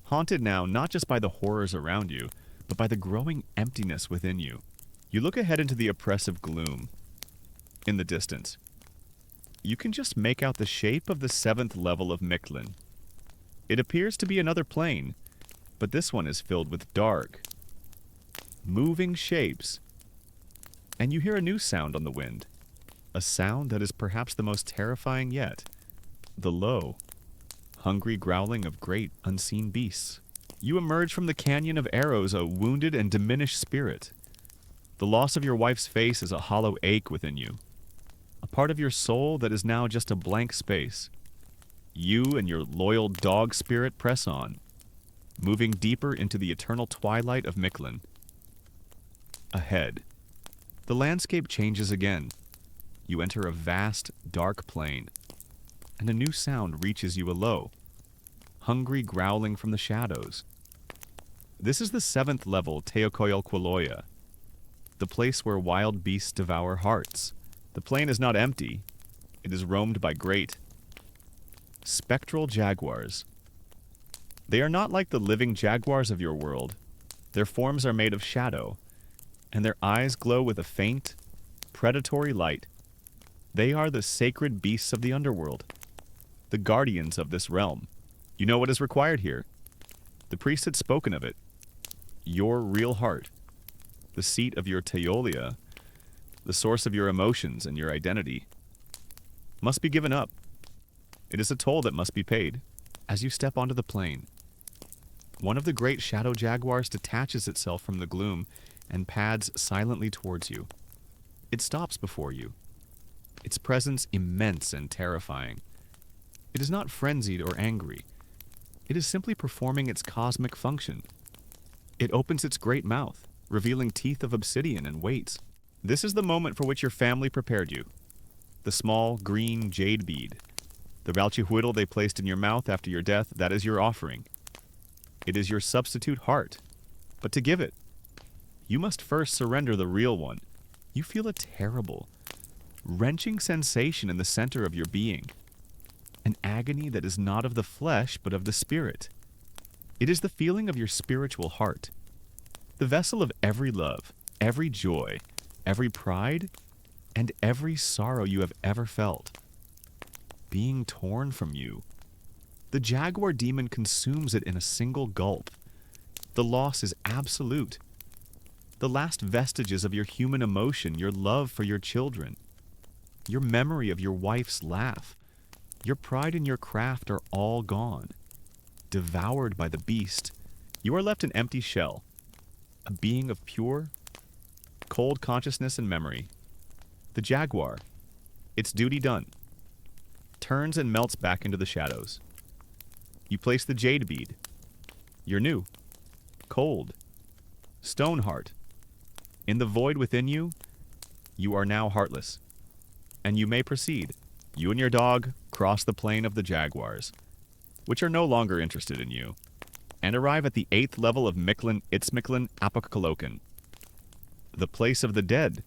haunted now not just by the horrors around you, but by the growing emptiness within you. You look ahead into the oppressive gloom. In the distance, you can just make out the shape of the 7th level of Mictlan. It appears to be another plane, but this one is filled with dark, moving shapes. And you hear a new sound on the wind, a sound that is perhaps the most terrifying yet, the low, hungry growling of great unseen beasts. You emerge from the canyon of arrows a wounded and diminished spirit. The loss of your wife's face is a hollow ache within you, a part of your soul that is now just a blank space. You and your loyal dog spirit press on, moving deeper into the eternal twilight of Mictlan. Ahead, the landscape changes again. You enter a vast, dark plain, and a new sound reaches you low, hungry growling from the shadows. This is the 7th level Teokoyalqualoya, the place where wild beasts devour hearts. The plain is not empty. It is roamed by great, spectral jaguars. They are not like the living jaguars of your world. Their forms are made of shadow, and their eyes glow with a faint, predatory light. They are the sacred beasts of the underworld, the guardians of this realm. You know what is required here. The priest had spoken of it. Your real heart, the seat of your Teolia, the source of your emotions and your identity, must be given up. It is a toll that must be paid. As you step onto the plain, one of the great shadow jaguars detaches itself from the gloom and pads silently towards you. It stops before you, its presence immense and terrifying. It is not frenzied or angry. It is simply performing its cosmic function. It opens its great mouth, revealing teeth of obsidian and waits. This is the moment for which your family prepared you. The small, green jade bead, the ralchihuitl they placed in your mouth after your death, that is your offering. It is your substitute heart. But to give it, you must first surrender the real one. You feel a terrible, wrenching sensation in the center of your being, an agony that is not of the flesh but of the spirit. It is the feeling of your spiritual heart, the vessel of every love, every joy, every pride, and every sorrow you have ever felt, being torn from you. The jaguar demon consumes it in a single gulp. The loss is absolute. The last vestiges of your human emotion, your love for your children, your memory of your wife's laugh, your pride in your craft are all gone, devoured by the beast. You are left an empty shell, a being of pure, cold consciousness and memory. The jaguar, its duty done, turns and melts back into the shadows. You place the jade bead. You're new, cold, stone heart. In the void within you, you are now heartless, and you may proceed. You and your dog cross the plain of the jaguars, which are no longer interested in you, and arrive at the 8th level of Mictlan Itzmictlan Apokalokan, the place of the dead,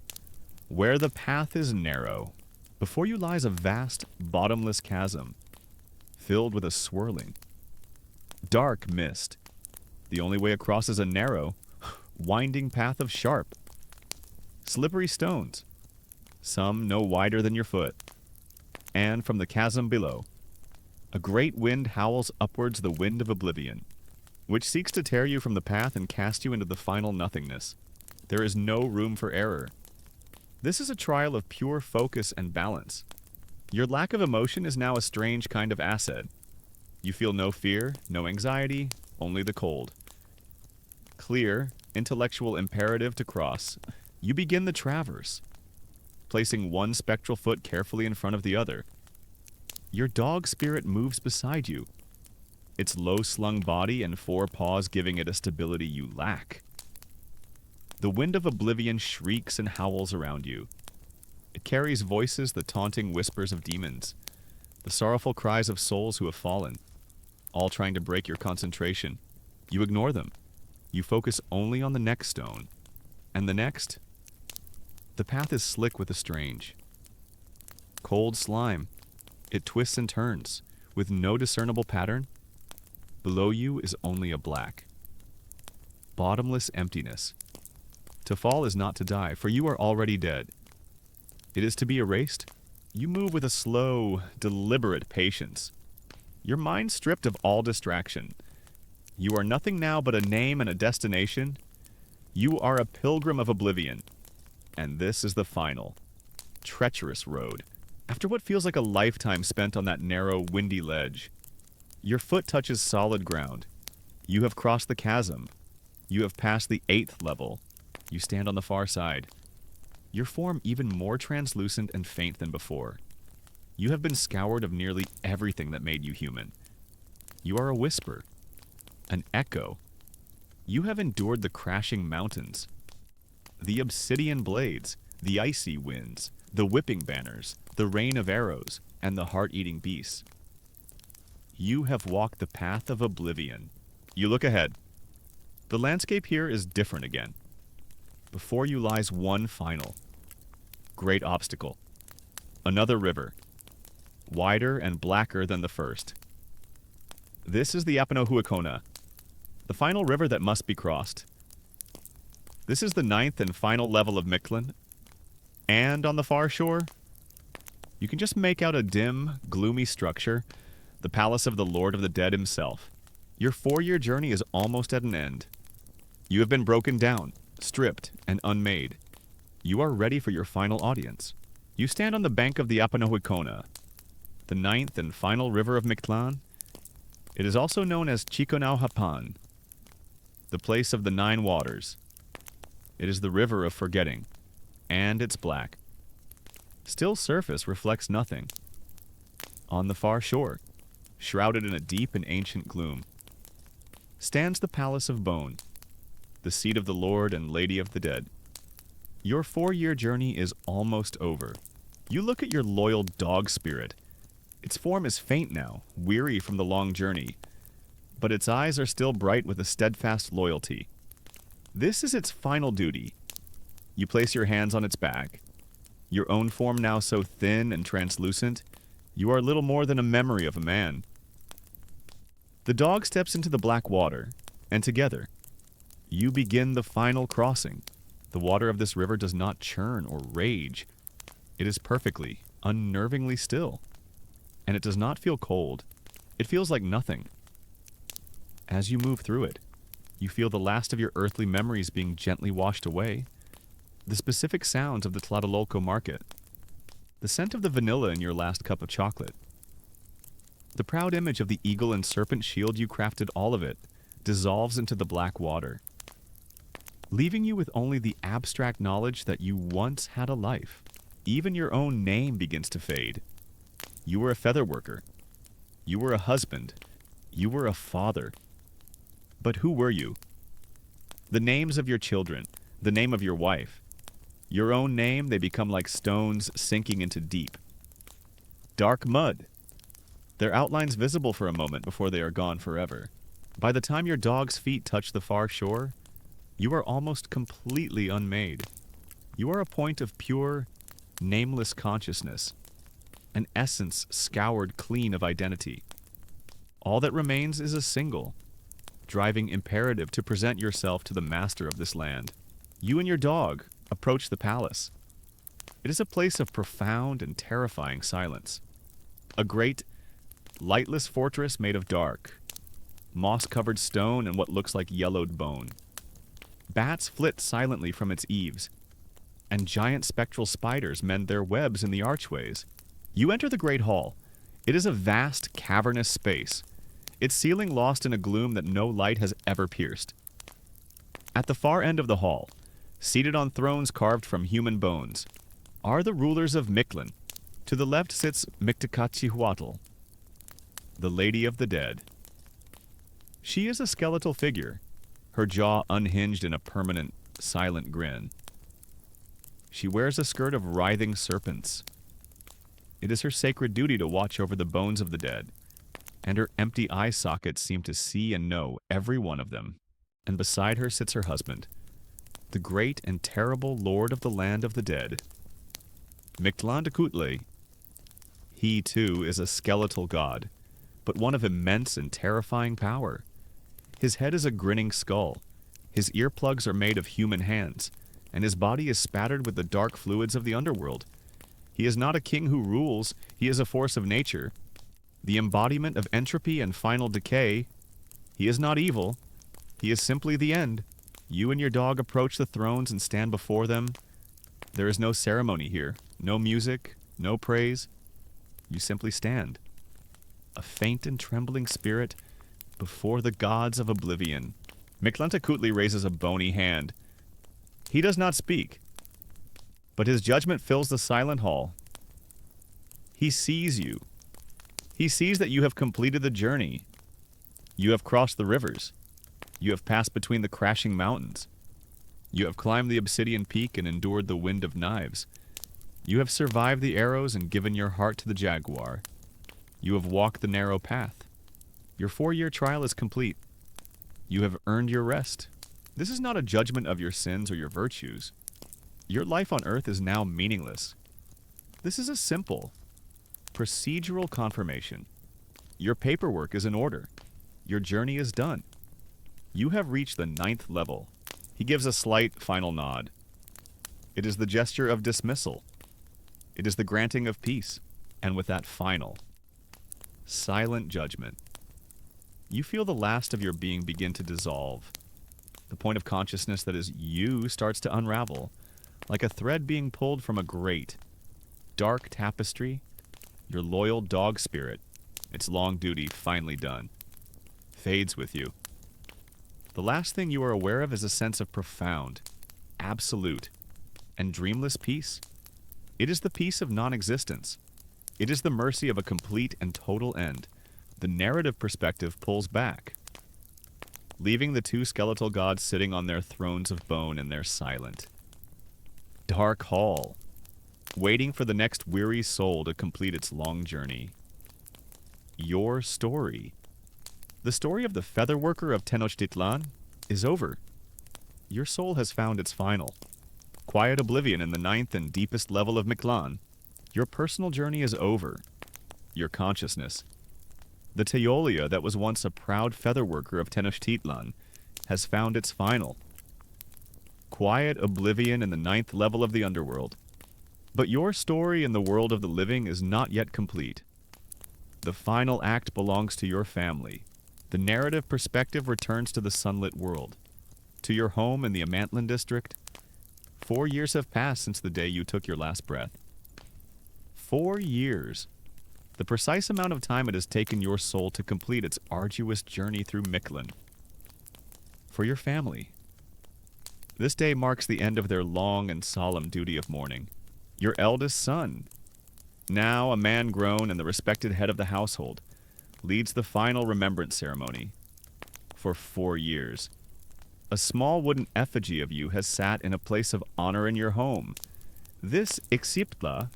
where the path is narrow. Before you lies a vast, bottomless chasm, filled with a swirling, dark mist. The only way across is a narrow, winding path of sharp, slippery stones, some no wider than your foot. And from the chasm below, a great wind howls upwards, the wind of oblivion, which seeks to tear you from the path and cast you into the final nothingness. There is no room for error. This is a trial of pure focus and balance. Your lack of emotion is now a strange kind of asset. You feel no fear, no anxiety, only the cold. Clear, intellectual imperative to cross. You begin the traverse, placing one spectral foot carefully in front of the other. Your dog spirit moves beside you, its low-slung body and four paws giving it a stability you lack. The wind of oblivion shrieks and howls around you. It carries voices, the taunting whispers of demons, the sorrowful cries of souls who have fallen, all trying to break your concentration. You ignore them. You focus only on the next stone. And the next? The path is slick with the strange. Cold slime. It twists and turns, with no discernible pattern. Below you is only a black. Bottomless emptiness. To fall is not to die, for you are already dead. It is to be erased. You move with a slow, deliberate patience. Your mind stripped of all distraction. You are nothing now but a name and a destination. You are a pilgrim of oblivion. And this is the final, treacherous road. After what feels like a lifetime spent on that narrow, windy ledge, your foot touches solid ground. You have crossed the chasm. You have passed the 8th level. You stand on the far side. Your form even more translucent and faint than before. You have been scoured of nearly everything that made you human. You are a whisper, an echo. You have endured the crashing mountains, the obsidian blades, the icy winds, the whipping banners, the rain of arrows, and the heart-eating beasts. You have walked the path of oblivion. You look ahead. The landscape here is different again. Before you lies one final, great obstacle. Another river, wider and blacker than the first. This is the Apanohuacona, the final river that must be crossed. This is the 9th and final level of Mictlan, and on the far shore, you can just make out a dim, gloomy structure, the palace of the Lord of the Dead himself. Your 4-year journey is almost at an end. You have been broken down, stripped, and unmade. You are ready for your final audience. You stand on the bank of the Apanohuacona, the 9th and final river of Mictlan. It is also known as Chiconauhapan, the place of the 9 waters. It is the river of forgetting, and it's black. Still surface reflects nothing. On the far shore, shrouded in a deep and ancient gloom, stands the Palace of Bone, the seat of the Lord and Lady of the Dead. Your 4-year journey is almost over. You look at your loyal dog spirit. Its form is faint now, weary from the long journey, but its eyes are still bright with a steadfast loyalty. This is its final duty. You place your hands on its back. Your own form now so thin and translucent, you are little more than a memory of a man. The dog steps into the black water, and together, you begin the final crossing. The water of this river does not churn or rage. It is perfectly, unnervingly still. And it does not feel cold. It feels like nothing. As you move through it, you feel the last of your earthly memories being gently washed away. The specific sounds of the Tlatelolco market. The scent of the vanilla in your last cup of chocolate. The proud image of the eagle and serpent shield you crafted, all of it, dissolves into the black water, leaving you with only the abstract knowledge that you once had a life. Even your own name begins to fade. You were a feather worker. You were a husband. You were a father. But who were you? The names of your children, the name of your wife. Your own name, they become like stones sinking into deep. Dark mud. Their outlines visible for a moment before they are gone forever. By the time your dog's feet touch the far shore, you are almost completely unmade. You are a point of pure, nameless consciousness, an essence scoured clean of identity. All that remains is a single, driving imperative to present yourself to the master of this land. You and your dog approach the palace. It is a place of profound and terrifying silence. A great, lightless fortress made of dark, moss-covered stone and what looks like yellowed bone. Bats flit silently from its eaves, and giant spectral spiders mend their webs in the archways. You enter the Great Hall. It is a vast, cavernous space, its ceiling lost in a gloom that no light has ever pierced. At the far end of the hall, seated on thrones carved from human bones, are the rulers of Mictlan. To the left sits Mictlantecuhtli, the Lady of the Dead. She is a skeletal figure, her jaw unhinged in a permanent, silent grin. She wears a skirt of writhing serpents. It is her sacred duty to watch over the bones of the dead, and her empty eye sockets seem to see and know every one of them. And beside her sits her husband, the great and terrible lord of the land of the dead, Mictlantecuhtli. He, too, is a skeletal god, but one of immense and terrifying power. His head is a grinning skull, his earplugs are made of human hands, and his body is spattered with the dark fluids of the underworld. He is not a king who rules, he is a force of nature, the embodiment of entropy and final decay. He is not evil, he is simply the end. You and your dog approach the thrones and stand before them. There is no ceremony here, no music, no praise. You simply stand, a faint and trembling spirit, before the gods of oblivion. Mictlantecuhtli raises a bony hand. He does not speak, but his judgment fills the silent hall. He sees you. He sees that you have completed the journey. You have crossed the rivers. You have passed between the crashing mountains. You have climbed the obsidian peak and endured the wind of knives. You have survived the arrows and given your heart to the jaguar. You have walked the narrow path. Your 4-year trial is complete. You have earned your rest. This is not a judgment of your sins or your virtues. Your life on earth is now meaningless. This is a simple, procedural confirmation. Your paperwork is in order. Your journey is done. You have reached the 9th level. He gives a slight final nod. It is the gesture of dismissal. It is the granting of peace. And with that final, silent judgment, you feel the last of your being begin to dissolve. The point of consciousness that is you starts to unravel, like a thread being pulled from a great, dark tapestry. Your loyal dog spirit, its long duty finally done, fades with you. The last thing you are aware of is a sense of profound, absolute, and dreamless peace. It is the peace of non-existence. It is the mercy of a complete and total end. The narrative perspective pulls back, leaving the two skeletal gods sitting on their thrones of bone in their silent, dark hall, waiting for the next weary soul to complete its long journey. Your story, the story of the featherworker of Tenochtitlan, is over. Your soul has found its final, quiet oblivion in the 9th and deepest level of Mictlan. Your personal journey is over. Your consciousness, the Teolia that was once a proud featherworker of Tenochtitlan, has found its final, quiet oblivion in the 9th level of the underworld. But your story in the world of the living is not yet complete. The final act belongs to your family. The narrative perspective returns to the sunlit world, to your home in the Amantlan district. 4 years have passed since the day you took your last breath. 4 years. The precise amount of time it has taken your soul to complete its arduous journey through Mictlan. For your family, this day marks the end of their long and solemn duty of mourning. Your eldest son, now a man grown and the respected head of the household, leads the final remembrance ceremony. For 4 years, a small wooden effigy of you has sat in a place of honor in your home. This Ixiptla,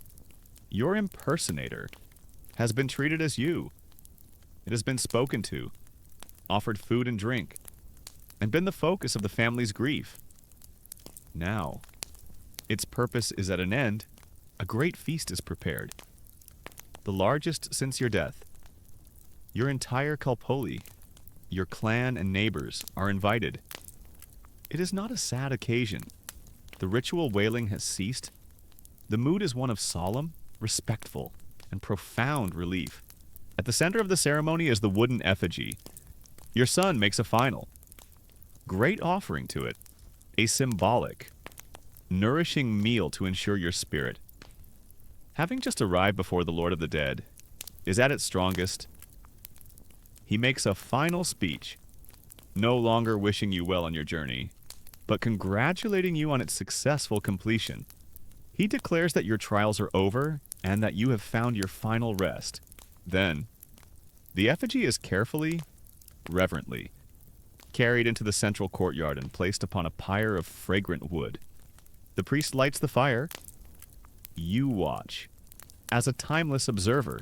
your impersonator, has been treated as you. It has been spoken to, offered food and drink, and been the focus of the family's grief. Now, its purpose is at an end. A great feast is prepared, the largest since your death. Your entire Kalpoli, your clan and neighbors are invited. It is not a sad occasion. The ritual wailing has ceased. The mood is one of solemn, respectful, and profound relief. At the center of the ceremony is the wooden effigy. Your son makes a final, great offering to it. a symbolic, nourishing meal to ensure your spirit, having just arrived before the Lord of the Dead, is at its strongest. He makes a final speech, no longer wishing you well on your journey, but congratulating you on its successful completion. He declares that your trials are over and that you have found your final rest. Then, the effigy is carefully, reverently, carried into the central courtyard and placed upon a pyre of fragrant wood. The priest lights the fire. You watch, as a timeless observer,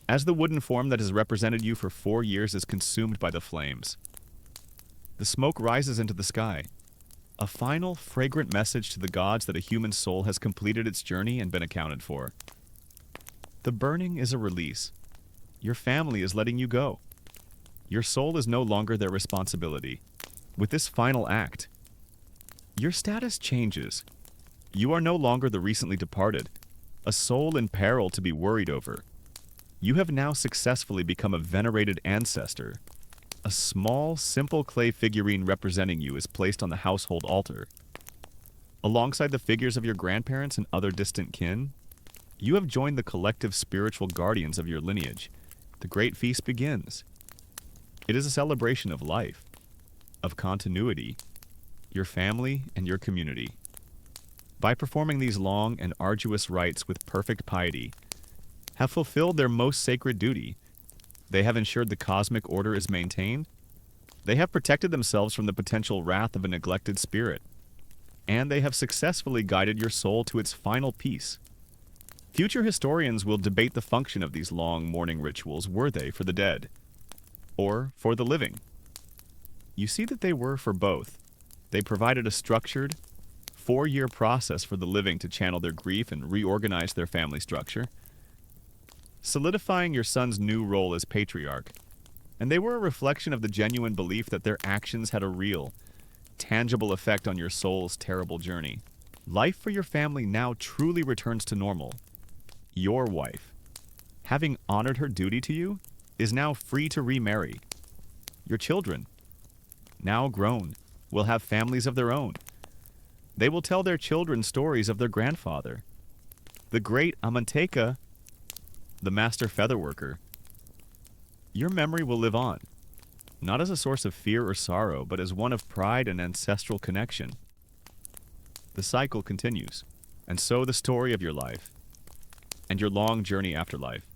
as the wooden form that has represented you for 4 years is consumed by the flames. The smoke rises into the sky, a final, fragrant message to the gods that a human soul has completed its journey and been accounted for. The burning is a release. Your family is letting you go. Your soul is no longer their responsibility. With this final act, your status changes. You are no longer the recently departed, a soul in peril to be worried over. You have now successfully become a venerated ancestor. A small, simple clay figurine representing you is placed on the household altar. Alongside the figures of your grandparents and other distant kin, you have joined the collective spiritual guardians of your lineage. The great feast begins. It is a celebration of life, of continuity, your family, and your community. By performing these long and arduous rites with perfect piety, have fulfilled their most sacred duty. They have ensured the cosmic order is maintained. They have protected themselves from the potential wrath of a neglected spirit. And they have successfully guided your soul to its final peace. Future historians will debate the function of these long mourning rituals. Were they for the dead? Or for the living? You see that they were for both. They provided a structured, 4-year process for the living to channel their grief and reorganize their family structure, solidifying your son's new role as patriarch. And they were a reflection of the genuine belief that their actions had a real, tangible effect on your soul's terrible journey. Life for your family now truly returns to normal. Your wife, having honored her duty to you, is now free to remarry. Your children, now grown, will have families of their own. They will tell their children stories of their grandfather, the great Amanteka, the master featherworker. Your memory will live on, not as a source of fear or sorrow, but as one of pride and ancestral connection. The cycle continues, and so the story of your life, and your long journey after life,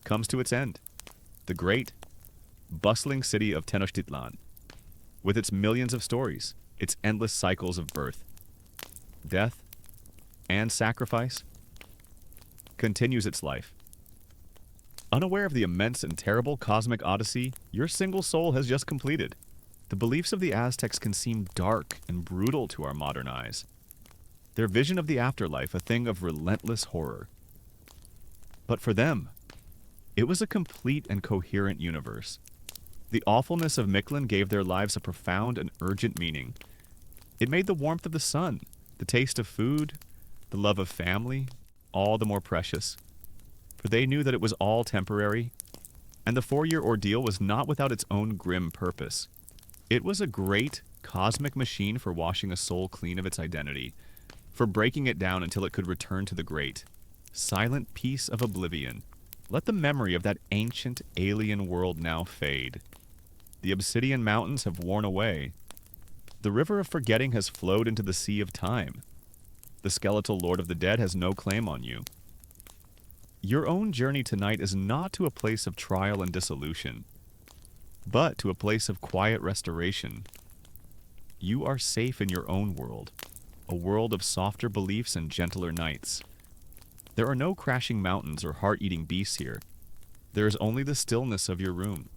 comes to its end. The great, bustling city of Tenochtitlan, with its millions of stories, its endless cycles of birth, death, and sacrifice, continues its life. Unaware of the immense and terrible cosmic odyssey your single soul has just completed, the beliefs of the Aztecs can seem dark and brutal to our modern eyes. Their vision of the afterlife a thing of relentless horror. But for them, it was a complete and coherent universe. The awfulness of Mictlan gave their lives a profound and urgent meaning. It made the warmth of the sun, the taste of food, the love of family, all the more precious. For they knew that it was all temporary, and the 4-year ordeal was not without its own grim purpose. It was a great, cosmic machine for washing a soul clean of its identity, for breaking it down until it could return to the great, silent peace of oblivion. Let the memory of that ancient, alien world now fade. The obsidian mountains have worn away. The river of forgetting has flowed into the sea of time. The skeletal Lord of the Dead has no claim on you. Your own journey tonight is not to a place of trial and dissolution, but to a place of quiet restoration. You are safe in your own world, a world of softer beliefs and gentler nights. There are no crashing mountains or heart-eating beasts here. There is only the stillness of your room,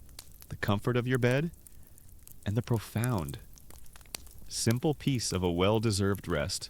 the comfort of your bed, and the profound, simple peace of a well-deserved rest.